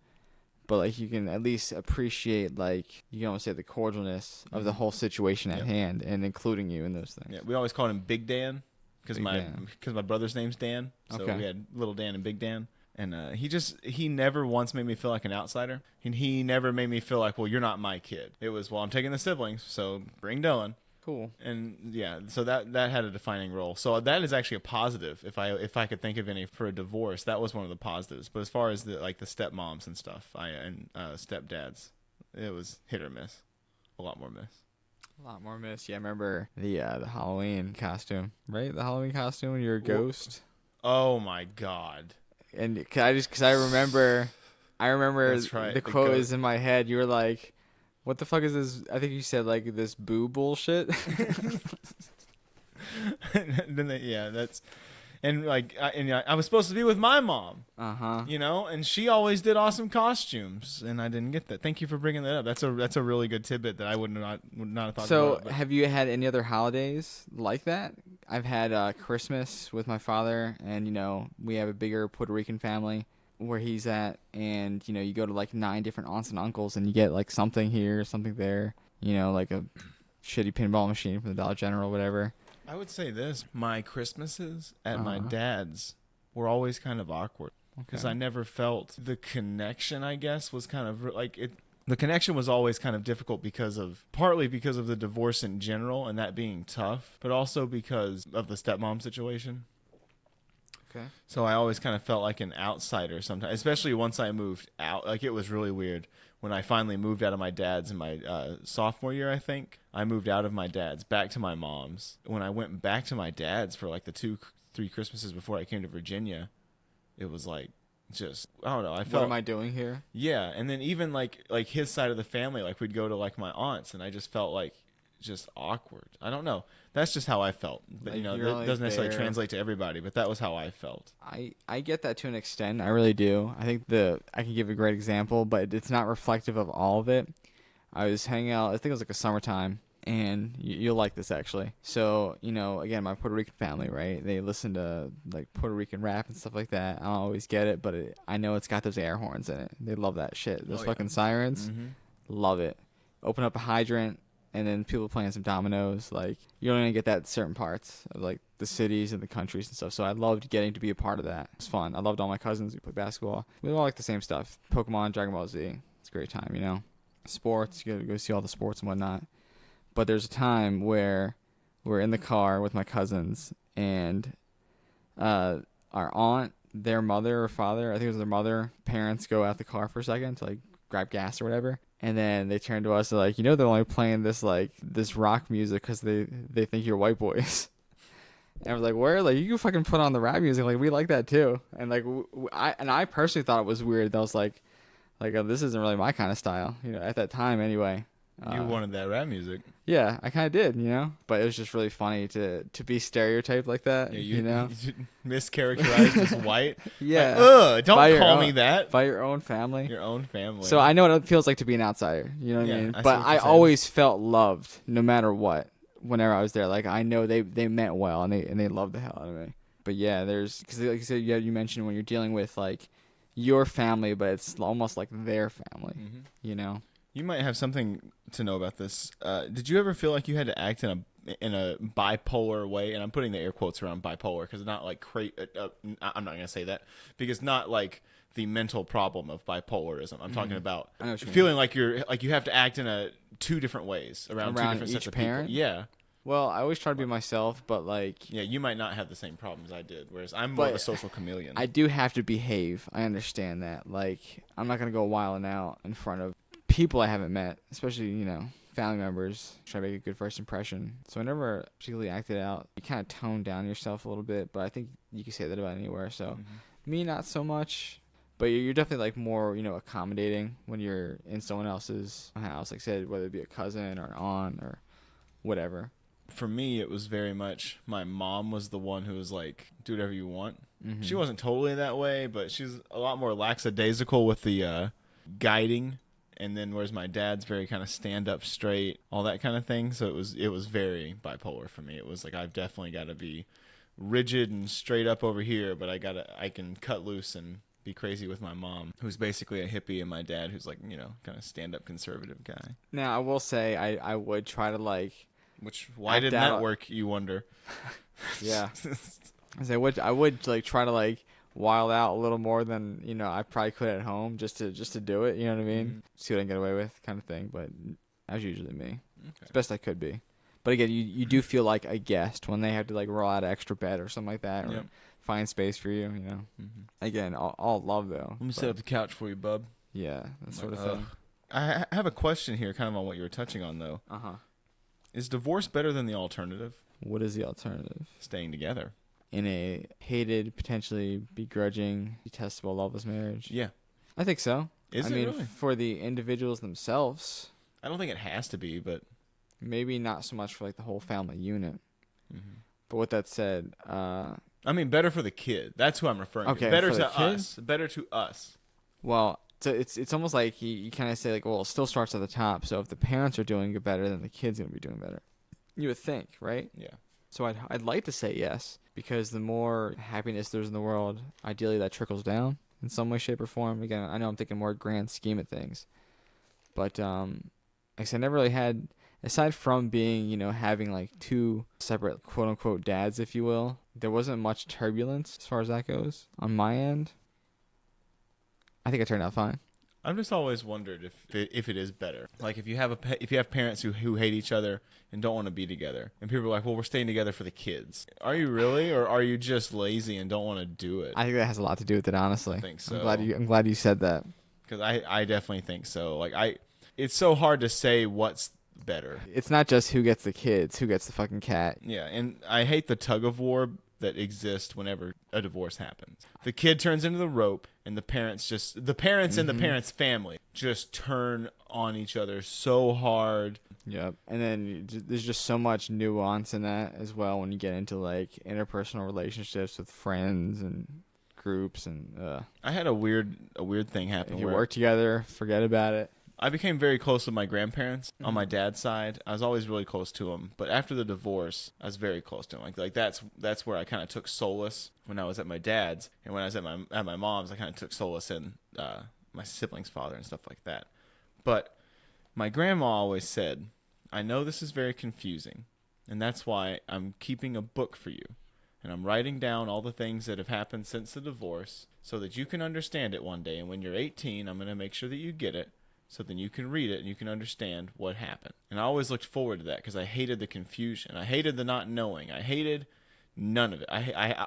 But, like, you can at least appreciate, like, you can almost say the cordialness of the whole situation at hand, and including you in those things. Yeah, we always called him Big Dan because my brother's name's Dan. So we had Little Dan and Big Dan. And he never once made me feel like an outsider. And he never made me feel like, well, you're not my kid. It was, well, I'm taking the siblings, so bring Dylan. Cool. And yeah, so that had a defining role. So that is actually a positive. If I could think of any for a divorce, that was one of the positives. But as far as the stepmoms and stuff, and stepdads, it was hit or miss. A lot more miss. A lot more missed. Yeah, I remember the Halloween costume, right? The Halloween costume when you're a ghost. Oh my God! And because I remember That's right, the quote is in my head. You were like, "What the fuck is this?" I think you said like this boo bullshit. That's. And like, I was supposed to be with my mom, you know, and she always did awesome costumes, and I didn't get that. Thank you for bringing that up. That's a really good tidbit that I would not have thought. So, about, have you had any other holidays like that? I've had Christmas with my father, and you know, we have a bigger Puerto Rican family where he's at, and you know, you go to like 9 different aunts and uncles, and you get like something here, something there, you know, like a shitty pinball machine from the Dollar General, whatever. I would say this: my Christmases at my dad's were always kind of awkward because I never felt the connection. I guess was kind of like it. The connection was always kind of difficult partly because of the divorce in general and that being tough, but also because of the stepmom situation. Okay. So I always kind of felt like an outsider sometimes, especially once I moved out. Like, it was really weird when I finally moved out of my dad's in my sophomore year, I think. I moved out of my dad's back to my mom's. When I went back to my dad's for like the 2-3 Christmases before I came to Virginia, it was like, just, I don't know. I felt, what am I doing here? Yeah. And then even like his side of the family, like we'd go to like my aunt's, and I just felt like just awkward. I don't know. That's just how I felt. But, Like, you know, you're that like doesn't necessarily there. translate to everybody, but that was how I felt. I get that to an extent. I really do. I think I can give a great example, but it's not reflective of all of it. I was hanging out, I think it was like a summertime, and you'll like this actually. So, you know, again, my Puerto Rican family, right? They listen to like Puerto Rican rap and stuff like that. I don't always get it, but I know it's got those air horns in it. They love that shit. Those fucking sirens. Mm-hmm. Love it. Open up a hydrant, and then people playing some dominoes. Like, you're only gonna get that in certain parts of like the cities and the countries and stuff. So I loved getting to be a part of that. It's fun. I loved all my cousins. We played basketball. We all like the same stuff. Pokemon, Dragon Ball Z. It's a great time, you know. Sports, you gotta go see all the sports and whatnot. But there's a time where we're in the car with my cousins, and our aunt, their mother or father, I think it was their mother, parents go out the car for a second to like grab gas or whatever. And then they turn to us and like, you know, they're only playing this rock music because they think you're white boys. And I was like, where? Like, you can fucking put on the rap music. Like, we like that too. And like, I personally thought it was weird. That was like, oh, this isn't really my kind of style, you know, at that time anyway. You wanted that rap music. Yeah, I kind of did, you know. But it was just really funny to be stereotyped like that, Yeah, you know. You mischaracterized as white. Yeah. Like, don't call me that. By your own family. Your own family. So I know what it feels like to be an outsider. You know what I mean? I see But what I you're saying. always felt loved, no matter what. Whenever I was there, like, I know they meant well, and they loved the hell out of me. But yeah, because like you said, you mentioned when you're dealing with like your family, but it's almost like their family. Mm-hmm. You know. You might have something to know about this. Did you ever feel like you had to act in a bipolar way? And I'm putting the air quotes around bipolar because not like I'm not gonna say that, because not like the mental problem of bipolarism. I'm talking about feeling like you have to act in two different ways around two different sets of parent? people. Yeah. Well, I always try to be myself, but like... Yeah, you might not have the same problems I did, whereas I'm more of a social chameleon. I do have to behave. I understand that. Like, I'm not going to go wilding out in front of people I haven't met, especially, you know, family members. Try to make a good first impression. So I never particularly acted out. You kind of tone down yourself a little bit, but I think you can say that about anywhere. So me, not so much. But you're definitely like more, you know, accommodating when you're in someone else's house. Like I said, whether it be a cousin or an aunt or whatever. For me, it was very much my mom was the one who was like, do whatever you want. Mm-hmm. She wasn't totally that way, but she's a lot more lackadaisical with the guiding. And then whereas my dad's very kind of stand up straight, all that kind of thing. So it was very bipolar for me. It was like, I've definitely got to be rigid and straight up over here, but I can cut loose and be crazy with my mom, who's basically a hippie, and my dad, who's like, you know, kind of stand up conservative guy. Now, I will say I would try to like... Why didn't that work, you wonder? Yeah. I would like try to like wild out a little more than, you know, I probably could at home just to do it, you know what I mean? Mm-hmm. See what I can get away with kind of thing, but that was usually me. Okay. As best I could be. But again, you do feel like a guest when they have to like roll out an extra bed or something like that, or find space for you, you know. Mm-hmm. Again, all love though. Let me set up the couch for you, bub. Yeah, that sort of thing. I have a question here kind of on what you were touching on though. Uh-huh. Is divorce better than the alternative? What is the alternative? Staying together. In a hated, potentially begrudging, detestable, loveless marriage? Yeah. I think so. Is it really? For the individuals themselves, I don't think it has to be, but maybe not so much for like the whole family unit. mm-hmm. But with that said, I mean, better for the kid. That's who I'm referring to. Okay, Better for the to kid? us. Better to us. well, so it's almost like you kind of say like, well, it still starts at the top. So if the parents are doing it better, then the kid's gonna be doing better. You would think, right? Yeah. So I'd like to say yes, because the more happiness there's in the world, ideally that trickles down in some way, shape, or form. Again, I know I'm thinking more grand scheme of things, but like I said, I never really had, aside from being, having like two separate quote unquote dads, if you will, there wasn't much turbulence as far as that goes on my end. I think I turned out fine. I've just always wondered if it is better. Like if you have parents who hate each other and don't want to be together, and people are like, well, we're staying together for the kids. Are you really, or are you just lazy and don't want to do it? I think that has a lot to do with it, honestly. I think so. I'm glad you said that. Because I definitely think so. Like it's so hard to say what's better. It's not just who gets the kids, who gets the fucking cat. Yeah, and I hate the tug of war that exists whenever a divorce happens. The kid turns into the rope, and the parents and the parents' family just turn on each other so hard. Yep. And then there's just so much nuance in that as well when you get into like interpersonal relationships with friends and groups and I had a weird thing happen. if you where work together, forget about it. I became very close with my grandparents on my dad's side. I was always really close to them, but after the divorce, I was very close to them. Like that's where I kind of took solace when I was at my dad's, and when I was at my mom's, I kind of took solace in my sibling's father and stuff like that. But my grandma always said, "I know this is very confusing, and that's why I'm keeping a book for you, and I'm writing down all the things that have happened since the divorce, so that you can understand it one day. And when you're 18, I'm going to make sure that you get it." So then you can read it and you can understand what happened. And I always looked forward to that because I hated the confusion. I hated the not knowing. I hated none of it.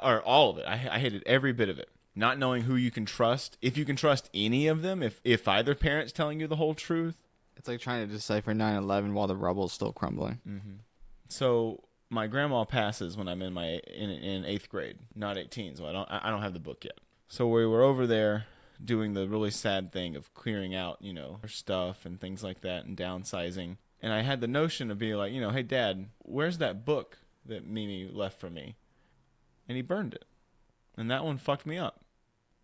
Or all of it. I hated every bit of it. Not knowing who you can trust. If you can trust any of them. If either parent's telling you the whole truth. It's like trying to decipher 9/11 while the rubble is still crumbling. Mm-hmm. So my grandma passes when I'm in 8th grade. Not 18, so I don't have the book yet. So we were over there doing the really sad thing of clearing out, her stuff and things like that and downsizing. And I had the notion of being like, hey, Dad, where's that book that Mimi left for me? And he burned it. And that one fucked me up.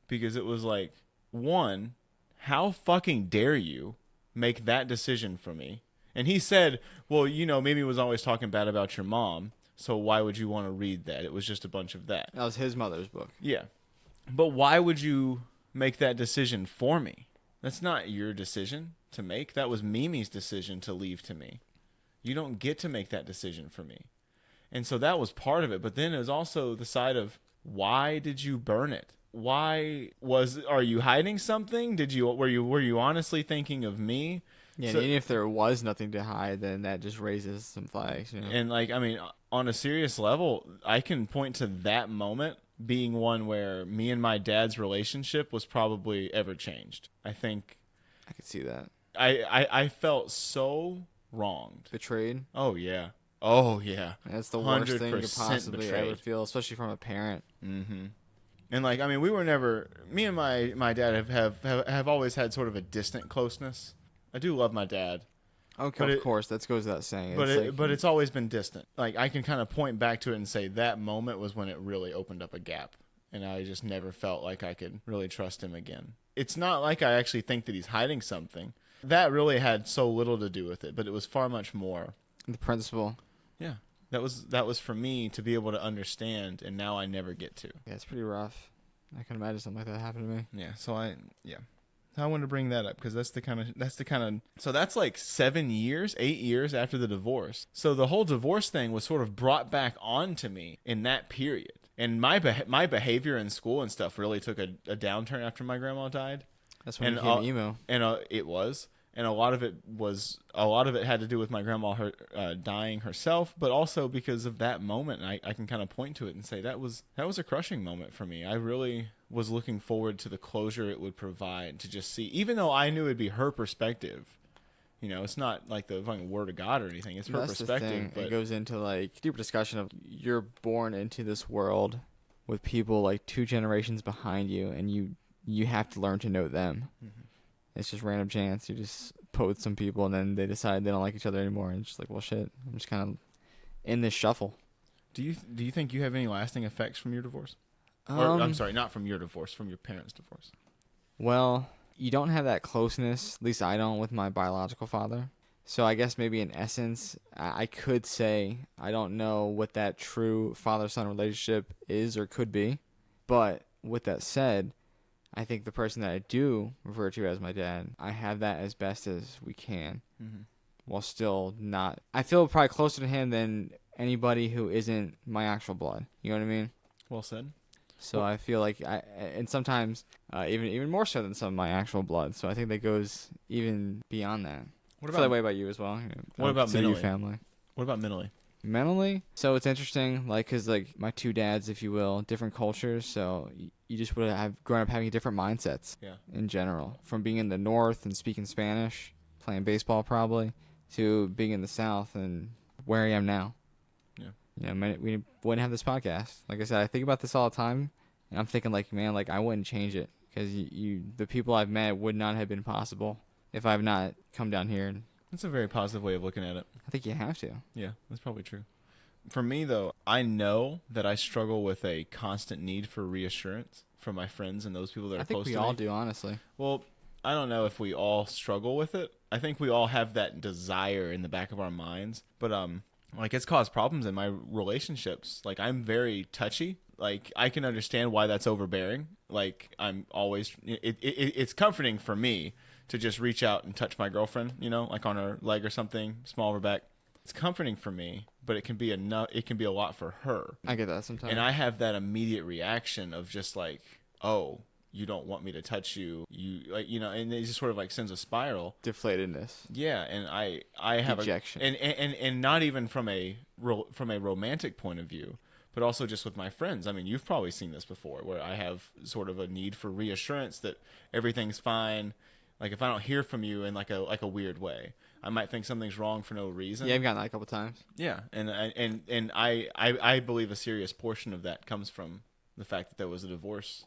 Because it was like, one, how fucking dare you make that decision for me? And he said, well, Mimi was always talking bad about your mom, so why would you want to read that? It was just a bunch of that. That was his mother's book. Yeah. But why would you make that decision for me? That's not your decision to make. That was Mimi's decision to leave to me. You don't get to make that decision for me. And so that was part of it. But then it was also the side of, why did you burn it? Are you hiding something? Were you honestly thinking of me? Yeah, So, and even if there was nothing to hide, then that just raises some flags. And on a serious level, I can point to that moment being one where me and my dad's relationship was probably ever changed. I think I could see that. I felt so wronged. Betrayed. Oh yeah. That's the worst thing you could 100% possibly betrayed. ever feel, especially from a parent. Mm-hmm. And we were never. Me and my dad have always had sort of a distant closeness. I do love my dad. Okay, of course, that goes without saying. But it's always been distant. Like I can kind of point back to it and say that moment was when it really opened up a gap, and I just never felt like I could really trust him again. It's not like I actually think that he's hiding something. That really had so little to do with it, but it was far much more. The principle. Yeah, that was for me to be able to understand, and now I never get to. Yeah, it's pretty rough. I can imagine something like that happened to me. Yeah, so I wanted to bring that up because so that's like 8 years after the divorce. So the whole divorce thing was sort of brought back onto me in that period. And my behavior in school and stuff really took a downturn after my grandma died. That's when you became emo. And it was. And a lot of it had to do with my grandma dying herself, but also because of that moment. And I can kind of point to it and say that was a crushing moment for me. I really was looking forward to the closure it would provide to just see, even though I knew it'd be her perspective, You know, it's not like the fucking word of God or anything. It's her That's the perspective. thing. But It goes into like deeper discussion of you're born into this world with people like 2 generations behind you, and you have to learn to know them. Mhm. It's just random chance. You just put with some people, and then they decide they don't like each other anymore, and it's just like, well, shit. I'm just kind of in this shuffle. Do you think you have any lasting effects from your divorce? Or I'm sorry, not from your divorce, from your parents' divorce. Well, you don't have that closeness, at least I don't, with my biological father. So I guess maybe in essence, I could say I don't know what that true father-son relationship is or could be. But with that said, I think the person that I do refer to as my dad, I have that as best as we can, while still not. I feel probably closer to him than anybody who isn't my actual blood. You know what I mean? Well said. So I feel like and sometimes even more so than some of my actual blood. So I think that goes even beyond that. What I feel that about way about you as well. What about Consider you mentally? family? What about mentally? Mentally, so it's interesting, like, cause like my 2 dads, if you will, different cultures. So you just would have grown up having different mindsets. Yeah. In general, from being in the North and speaking Spanish, playing baseball probably, to being in the South and where I am now. Yeah. You know, we wouldn't have this podcast. Like I said, I think about this all the time, and I'm thinking like, man, like I wouldn't change it, because the people I've met would not have been possible if I've not come down here. And That's a very positive way of looking at it. I think you have to. Yeah, that's probably true. For me, though, I know that I struggle with a constant need for reassurance from my friends and those people that are close to me. I think we all do, honestly. Well, I don't know if we all struggle with it. I think we all have that desire in the back of our minds. But, like, it's caused problems in my relationships. Like, I'm very touchy. Like, I can understand why that's overbearing. Like, I'm always... It's comforting for me to just reach out and touch my girlfriend, you know, like on her leg or something, small of her back. It's comforting for me, but it can be enough. It can be a lot for her. I get that sometimes. And I have that immediate reaction of just like, oh, you don't want me to touch you. You like, you know, and it just sort of like sends a spiral. Deflatedness. Yeah, and I have Dejection. And not even from a romantic point of view, but also just with my friends. I mean, you've probably seen this before, where I have sort of a need for reassurance that everything's fine. Like if I don't hear from you in like a weird way, I might think something's wrong for no reason. Yeah, I've gotten that a couple times. Yeah, and I believe a serious portion of that comes from the fact that there was a divorce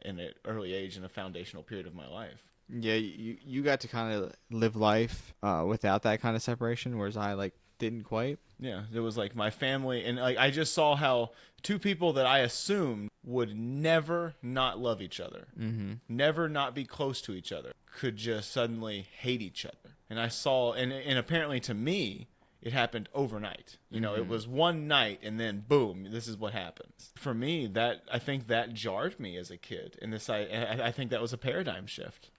in an early age in a foundational period of my life. Yeah, you got to kind of live life without that kind of separation, whereas I like didn't quite. Yeah, it was like my family, and like I just saw how 2 people that I assumed would never not love each other, never not be close to each other, could just suddenly hate each other. And I saw, and apparently to me, it happened overnight. You know, it was one night, and then boom, this is what happens. For me, I think that jarred me as a kid, and I think that was a paradigm shift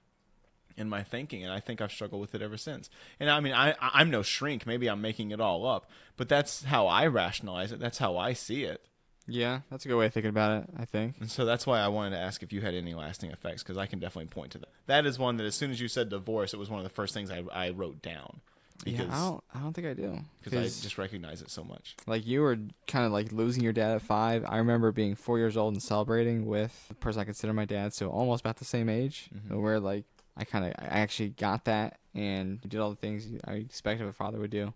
in my thinking, and I think I've struggled with it ever since. And I mean, I'm no shrink. Maybe I'm making it all up, but that's how I rationalize it. That's how I see it. Yeah, that's a good way of thinking about it, I think. And so that's why I wanted to ask if you had any lasting effects, because I can definitely point to that. That is one that as soon as you said divorce, it was one of the first things I wrote down. Because, yeah, I don't think I do. Because I just recognize it so much. Like you were kind of like losing your dad at 5. I remember being 4 years old and celebrating with the person I consider my dad, so almost about the same age, where like I actually got that and did all the things I expected a father would do.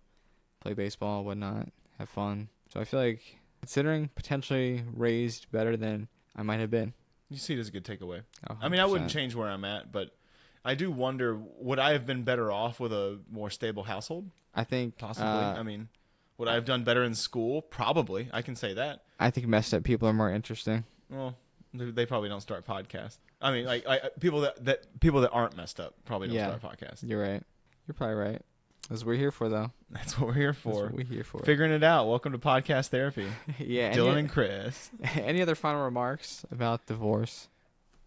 Play baseball, whatnot, have fun. So I feel like considering potentially raised better than I might have been. You see it as a good takeaway. Oh, I mean, I wouldn't change where I'm at, but I do wonder, would I have been better off with a more stable household? I think Possibly. I mean, would I have done better in school? Probably. I can say that. I think messed up people are more interesting. Well, they probably don't start podcasts. I mean, like people that aren't messed up probably don't start podcasts. You're right. You're probably right. That's what we're here for, though. That's what we're here for. That's what we're here for. Figuring it out. Welcome to podcast therapy. Yeah. Dylan and Chris. Any other final remarks about divorce?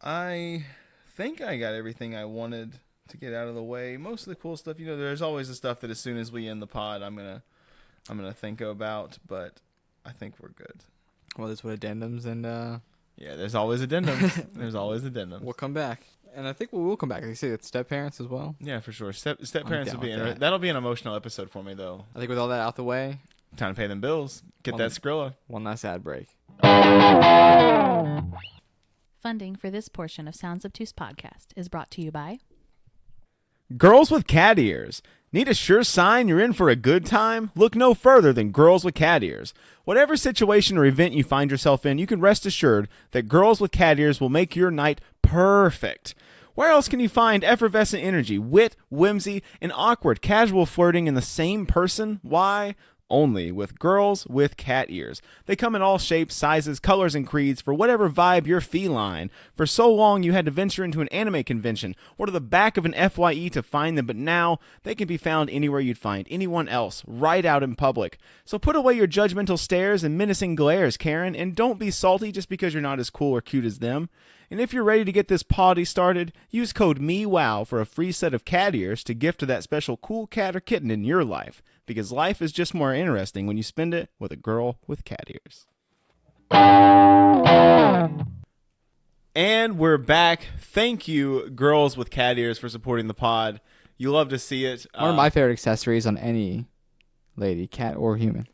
I think I got everything I wanted to get out of the way. Most of the cool stuff, you know, there's always the stuff that as soon as we end the pod, I'm gonna think about, but I think we're good. Well, there's what addendums and yeah, there's always addendums. There's always addendums. We'll come back, and I think we will come back. Like you say, it's step parents as well. Yeah, for sure. Step parents would be that. That'll be an emotional episode for me though. I think with all that out the way, time to pay them bills. Get that Skrilla. One last ad break. Funding for this portion of Sounds Obtuse Podcast is brought to you by Girls with cat ears. Need a sure sign you're in for a good time? Look no further than Girls with Cat Ears. Whatever situation or event you find yourself in, you can rest assured that Girls with Cat Ears will make your night perfect. Where else can you find effervescent energy, wit, whimsy, and awkward casual flirting in the same person? Why? Only with Girls with Cat Ears. They come in all shapes, sizes, colors, and creeds for whatever vibe you're feline. For so long you had to venture into an anime convention or to the back of an FYE to find them, but now they can be found anywhere you'd find anyone else, right out in public. So put away your judgmental stares and menacing glares, Karen, and don't be salty just because you're not as cool or cute as them. And if you're ready to get this party started, use code MEWOW for a free set of cat ears to gift to that special cool cat or kitten in your life. Because life is just more interesting when you spend it with a girl with cat ears. And we're back. Thank you, Girls with Cat Ears, for supporting the pod. You love to see it. One of my favorite accessories on any lady, cat or human.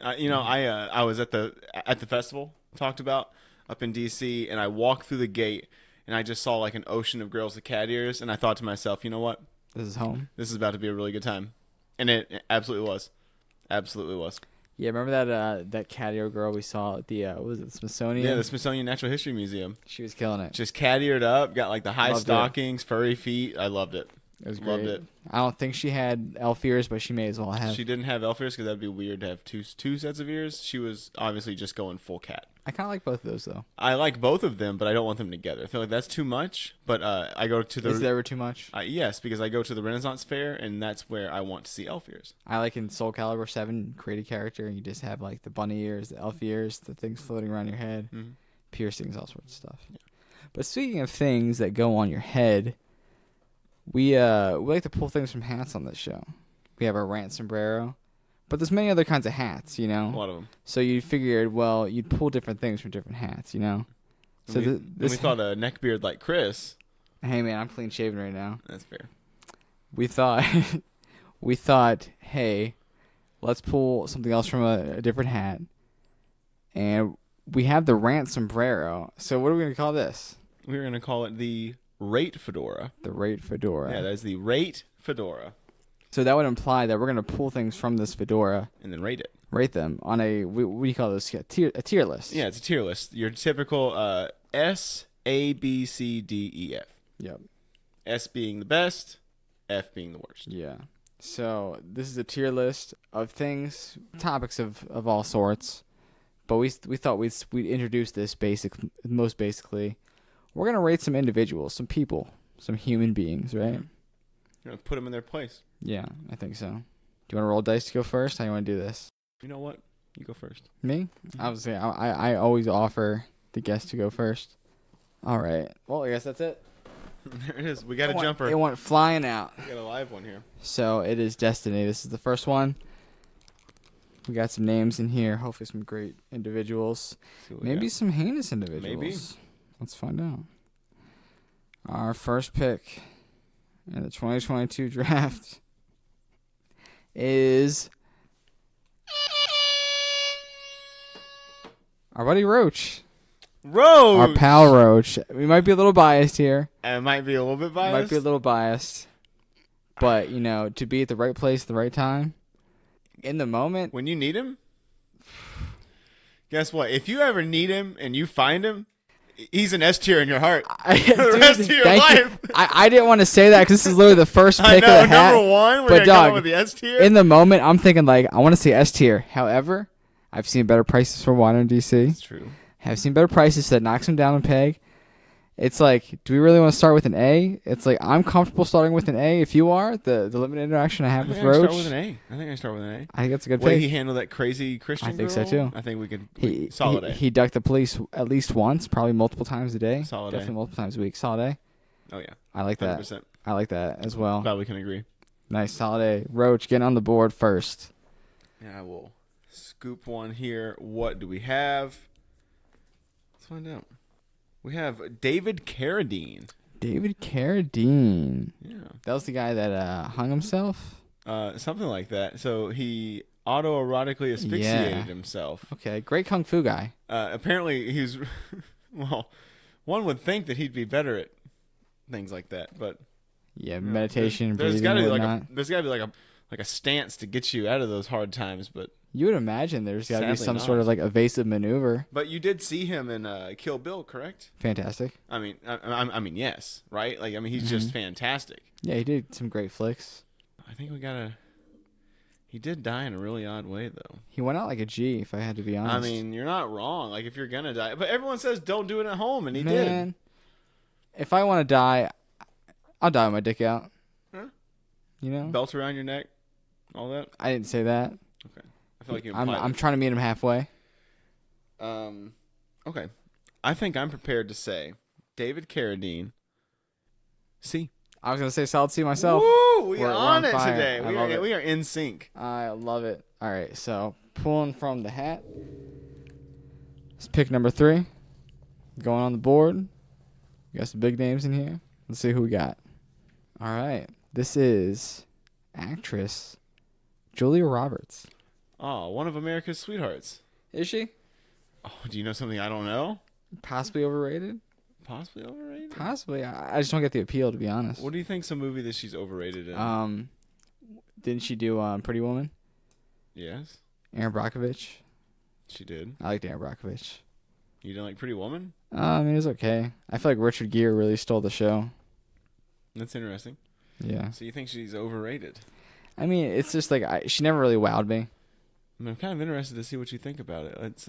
I was at the festival talked about up in DC, and I walked through the gate, and I just saw like an ocean of girls with cat ears, and I thought to myself, you know what? This is home. This is about to be a really good time. And it absolutely was. Absolutely was. Yeah, remember that cat ear girl we saw at the was it the Smithsonian? Yeah, the Smithsonian Natural History Museum. She was killing it. Just cat eared up, got like the high Loved stockings, furry feet. I loved it. It was Loved great. it. I don't think she had elf ears, but she may as well have. She didn't have elf ears because that'd be weird to have two sets of ears. She was obviously just going full cat. I kind of like both of those though. I like both of them, but I don't want them together. I feel like that's too much. But I go to the. Is there ever too much? Yes, because I go to the Renaissance Fair, and that's where I want to see elf ears. I like in Soul Calibur 7, create a character, and you just have like the bunny ears, the elf ears, the things floating around your head, piercings, all sorts of stuff. Yeah. But speaking of things that go on your head, we like to pull things from hats on this show. We have our rant sombrero, but there's many other kinds of hats, you know. A lot of them. So you figured, well, you'd pull different things from different hats, you know. So we thought a neckbeard like Chris. Hey man, I'm clean shaven right now. That's fair. We thought, hey, let's pull something else from a different hat, and we have the rant sombrero. So what are we gonna call this? We're gonna call it the Rate Fedora. The Rate Fedora. Yeah, that's the Rate Fedora. So that would imply that we're going to pull things from this fedora. And then rate it. Rate them on a, what do you call this? A tier list. Yeah, it's a tier list. Your typical S, A, B, C, D, E, F. Yep. S being the best, F being the worst. Yeah. So this is a tier list of things, topics of all sorts. But we thought we'd introduce this most basically. We're going to rate some individuals, some people, some human beings, right? You're going to put them in their place. Yeah, I think so. Do you want to roll dice to go first? How do you want to do this? You know what? You go first. Me? Obviously, I always offer the guest to go first. All right. Well, I guess that's it. There it is. We got a jumper. It went flying out. We got a live one here. So it is Destiny. This is the first one. We got some names in here. Hopefully some great individuals. Maybe some heinous individuals. Maybe. Let's find out. Our first pick in the 2022 draft is our buddy Roach. Our pal Roach. We might be a little biased here. It might be a little bit biased. But, you know, to be at the right place at the right time, in the moment. When you need him, guess what? If you ever need him and you find him, he's an S tier in your heart. The rest of your life. I didn't want to say that because this is literally the first pick of the hat. Number one, we're going to come with the S tier. In the moment, I'm thinking, like, I want to say S tier. However, I've seen better prices for water in DC. That's true. I've seen better prices, so that knocks him down a peg. It's like, do we really want to start with an A? It's like, I'm comfortable starting with an A if you are. The limited interaction I have with Roach. I think I start with an A. I think that's a good way pick. he handled that crazy Christian I think girl, so too. I think we could solid A. He ducked the police at least once, probably multiple times a day. Solid Definitely A. multiple times a week. Solid A. Oh yeah. I like that. 100%. I like that as well. Glad we can agree. Nice. Solid A. Roach, getting on the board first. Yeah, I will scoop one here. What do we have? Let's find out. We have David Carradine. David Carradine. Yeah. That was the guy that hung himself? Something like that. So he autoerotically asphyxiated himself. Okay. Great kung fu guy. Apparently he's... well, one would think that he'd be better at things like that, but... Yeah, meditation, there's breathing, gotta be whatnot. there's gotta be like a stance to get you out of those hard times, but You would imagine there's got to be sadly some not. sort of like evasive maneuver. But you did see him in Kill Bill, correct? Fantastic. I mean, yes, right? Like, I mean, he's just fantastic. Yeah, he did some great flicks. I think we gotta. He did die in a really odd way, though. He went out like a G, if I had to be honest. I mean, you're not wrong. Like, if you're gonna die, but everyone says don't do it at home, and he Man, did. if I want to die, I'll die with my dick out. Huh? You know? Belt around your neck, all that. I didn't say that. Okay, I feel like you. I'm trying to meet him halfway. Okay, I think I'm prepared to say David Carradine. C. I was gonna say solid C myself. Woo! We're We're on on it fire. today. I love it. We are in sync. I love it. All right, so pulling from the hat. Let's pick number 3. Going on the board. We got some big names in here. Let's see who we got. All right, this is actress Julia Roberts. Oh, one of America's sweethearts. Is she Oh, do you know something I don't know? possibly overrated? Possibly overrated. Possibly. I just don't get the appeal, to be honest. What do you think's a movie that she's overrated in? Didn't she do Pretty Woman? Yes, Aaron Brockovich. she did. I liked Aaron Brockovich. You didn't like Pretty Woman? I mean, it was okay. I feel like Richard Gere really stole the show. That's interesting. Yeah. So you think she's overrated? I mean, it's just like she never really wowed me. I'm kind of interested to see what you think about it. It's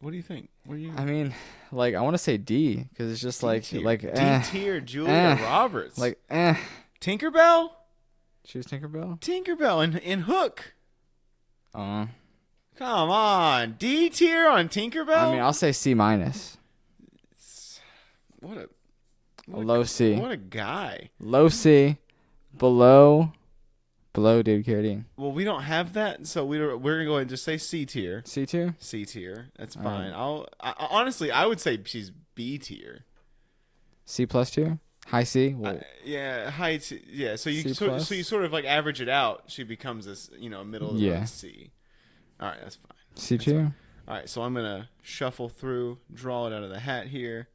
what do you think? What do you? I mean, like I want to say D because it's just like D tier Julia Roberts. like Tinkerbell. She was Tinkerbell. Tinkerbell in Hook. Uh, Come on, D tier on Tinkerbell. I mean, I'll say C minus. What a Low C. What a guy. Low C. Below David Carradine. Well, we don't have that, so we're gonna go ahead and just say C tier. C tier. C tier. That's All fine. right. Honestly, I would say she's B tier. C plus tier. High C. Well, Yeah, high. Yeah, so you C so plus? you sort of like average it out. She becomes this, middle of the Yeah. road C. All right, that's fine. C tier. All right, so I'm gonna shuffle through, draw it out of the hat here,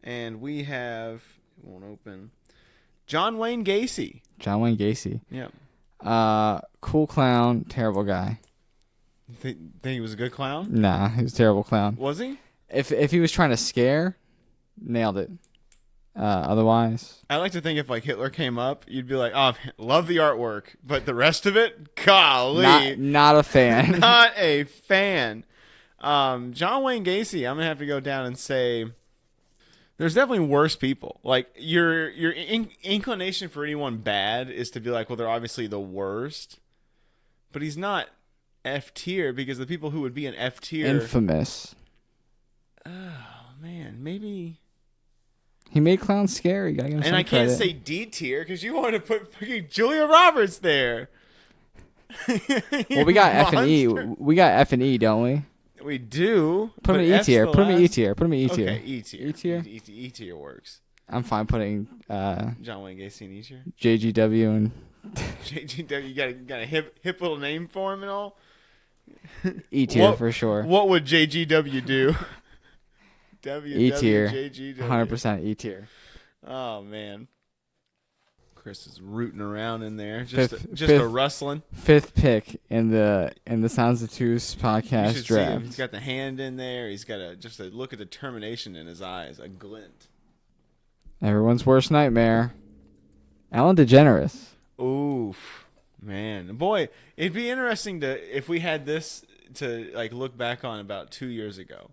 and we have it won't open. John Wayne Gacy. John Wayne Gacy. Yeah. Cool clown, terrible guy. Think he was a good clown? Nah, he was a terrible clown. Was he? If he was trying to scare, nailed it. Otherwise, I like to think if like Hitler came up, you'd be like, "Oh, love the artwork, but the rest of it, golly, not a fan. not a fan." John Wayne Gacy, I'm gonna have to go down and say, there's definitely worse people. Like your inclination for anyone bad is to be like, well, they're obviously the worst, but he's not F tier because the people who would be an F tier, Infamous. Oh man, maybe. He made clowns scary. Gotta give him And some I can't credit. say D tier because you want to put fucking Julia Roberts there. Well, we got F and E. Monster. We got F and E, don't we? We do. Put him but in E F's tier. the Put him in E last- tier. Put him in E tier. Okay, E tier. E tier? E tier works. I'm fine putting John Wayne Gacy in E tier. JGW and JGW, you got a hip little name for him and all. E tier What- for sure. What would JGW do? E tier. JGW. 100% E tier. Oh man, Chris is rooting around in there, just Fifth- a rustling. 5th pick in the Sounds Obtuse You Podcast should see him. draft. He's got the hand in there. He's got just a look of determination in his eyes, a glint. Everyone's worst nightmare. Ellen DeGeneres. Oof, man, boy, it'd be interesting if we had this to like look back on about 2 years ago.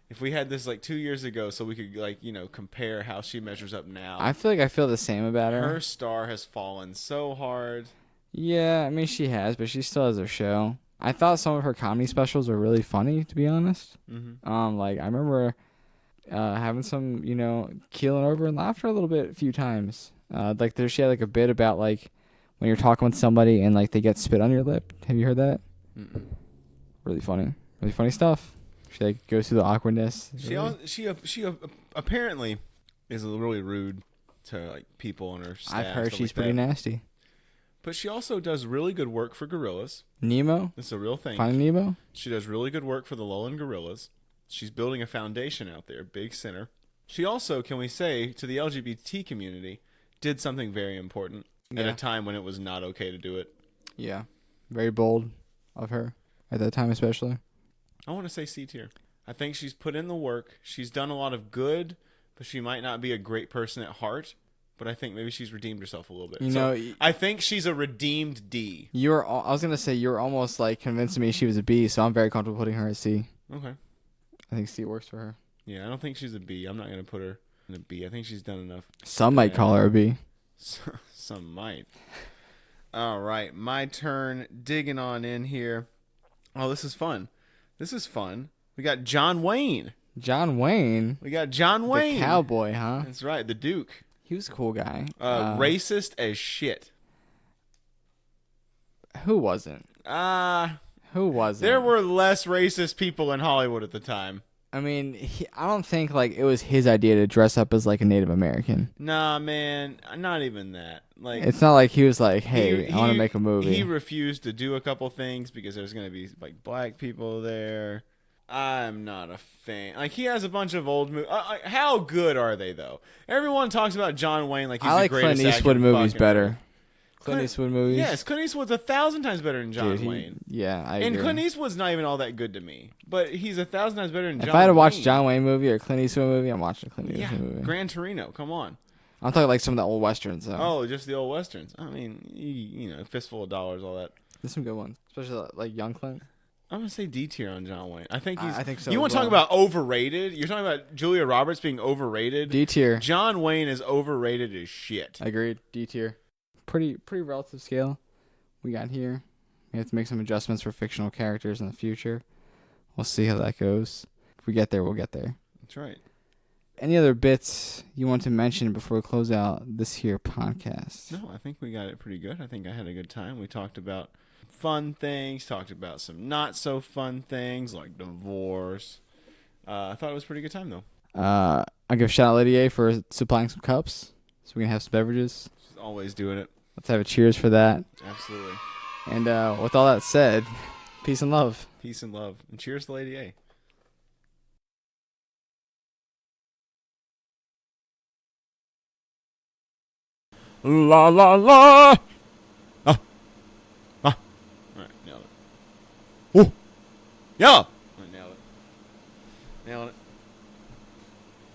If we had this like 2 years ago, so we could compare how she measures up now. I feel like I feel the same about her. Her star has fallen so hard. Yeah, I mean she has, but she still has her show. I thought some of her comedy specials were really funny, to be honest. Mm-hmm. Like I remember having some, keeling over in laughter a little bit a few times. She had like a bit about like when you're talking with somebody and like they get spit on your lip. Have you heard that? Mm-mm. Really funny stuff. She like goes through the awkwardness. She apparently is really rude to like people on her staff. I've heard stuff she's like pretty that. nasty. But she also does really good work for gorillas. Nemo? This is a real thing. Finding Nemo? She does really good work for the Lowland Gorillas. She's building a foundation out there, big center. She also, can we say, to the LGBT community, did something very important at a time when it was not okay to do it. Yeah. Very bold of her at that time, especially. I want to say C tier. I think she's put in the work. She's done a lot of good, but she might not be a great person at heart. But I think maybe she's redeemed herself a little bit. I think she's a redeemed D. I was gonna say you were almost like convincing me she was a B, so I'm very comfortable putting her at C. Okay. I think C works for her. Yeah, I don't think she's a B. I'm not gonna put her in a B. I think she's done enough. Some might call her a B. Some might. All right, my turn. Digging on in here. Oh, this is fun. We got John Wayne. John Wayne. We got John Wayne. The cowboy, huh? That's right, the Duke. He was a cool guy. Racist as shit. Who wasn't? Who wasn't? There were less racist people in Hollywood at the time. I mean, I don't think like it was his idea to dress up as like a Native American. Nah, man, not even that. Like, it's not like he was like, "Hey, I want to make a movie." He refused to do a couple things because there's gonna be like black people there. I'm not a fan. Like, he has a bunch of old movies. How good are they though? Everyone talks about John Wayne like he's the greatest actor. Clint Eastwood movies better. Clint Eastwood movies. Yes, Clint Eastwood's 1,000 times better than John Wayne. Yeah, I agree. And Clint Eastwood's not even all that good to me, but he's 1,000 times better than John Wayne. If I had to watch a John Wayne movie or Clint Eastwood movie, I'm watching a Clint Eastwood movie. Gran Torino, come on. I'm talking like some of the old westerns though. Oh, just the old westerns. I mean, you know, Fistful of Dollars, all that. There's some good ones, especially like Young Clint. I'm gonna say D tier on John Wayne. I think so. You want to talk about overrated? You're talking about Julia Roberts being overrated. D tier. John Wayne is overrated as shit. Agreed. D tier. Pretty relative scale. We got here. We have to make some adjustments for fictional characters in the future. We'll see how that goes. If we get there, we'll get there. That's right. Any other bits you want to mention before we close out this here podcast? No, I think we got it pretty good. I think I had a good time. We talked about fun things, talked about some not so fun things like divorce. I thought it was a pretty good time though. I'll give a shout out Lady A for supplying some cups so we can have some beverages. She's always doing it. Let's have a cheers for that. Absolutely. And with all that said, peace and love. Peace and love. And cheers to Lady A. La la la. All right, nailed it. Ooh. Yeah. Nailed it. Nailed it.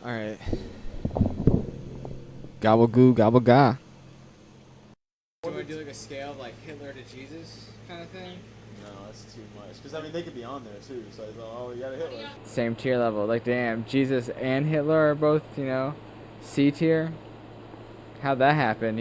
All right. Gobble goo, gobble ga. Do you want to do like a scale of like Hitler to Jesus kind of thing? No, that's too much. Because, I mean, they could be on there, too. So, oh, you got a Hitler. Same tier level. Like, damn, Jesus and Hitler are both, C tier. How'd that happen,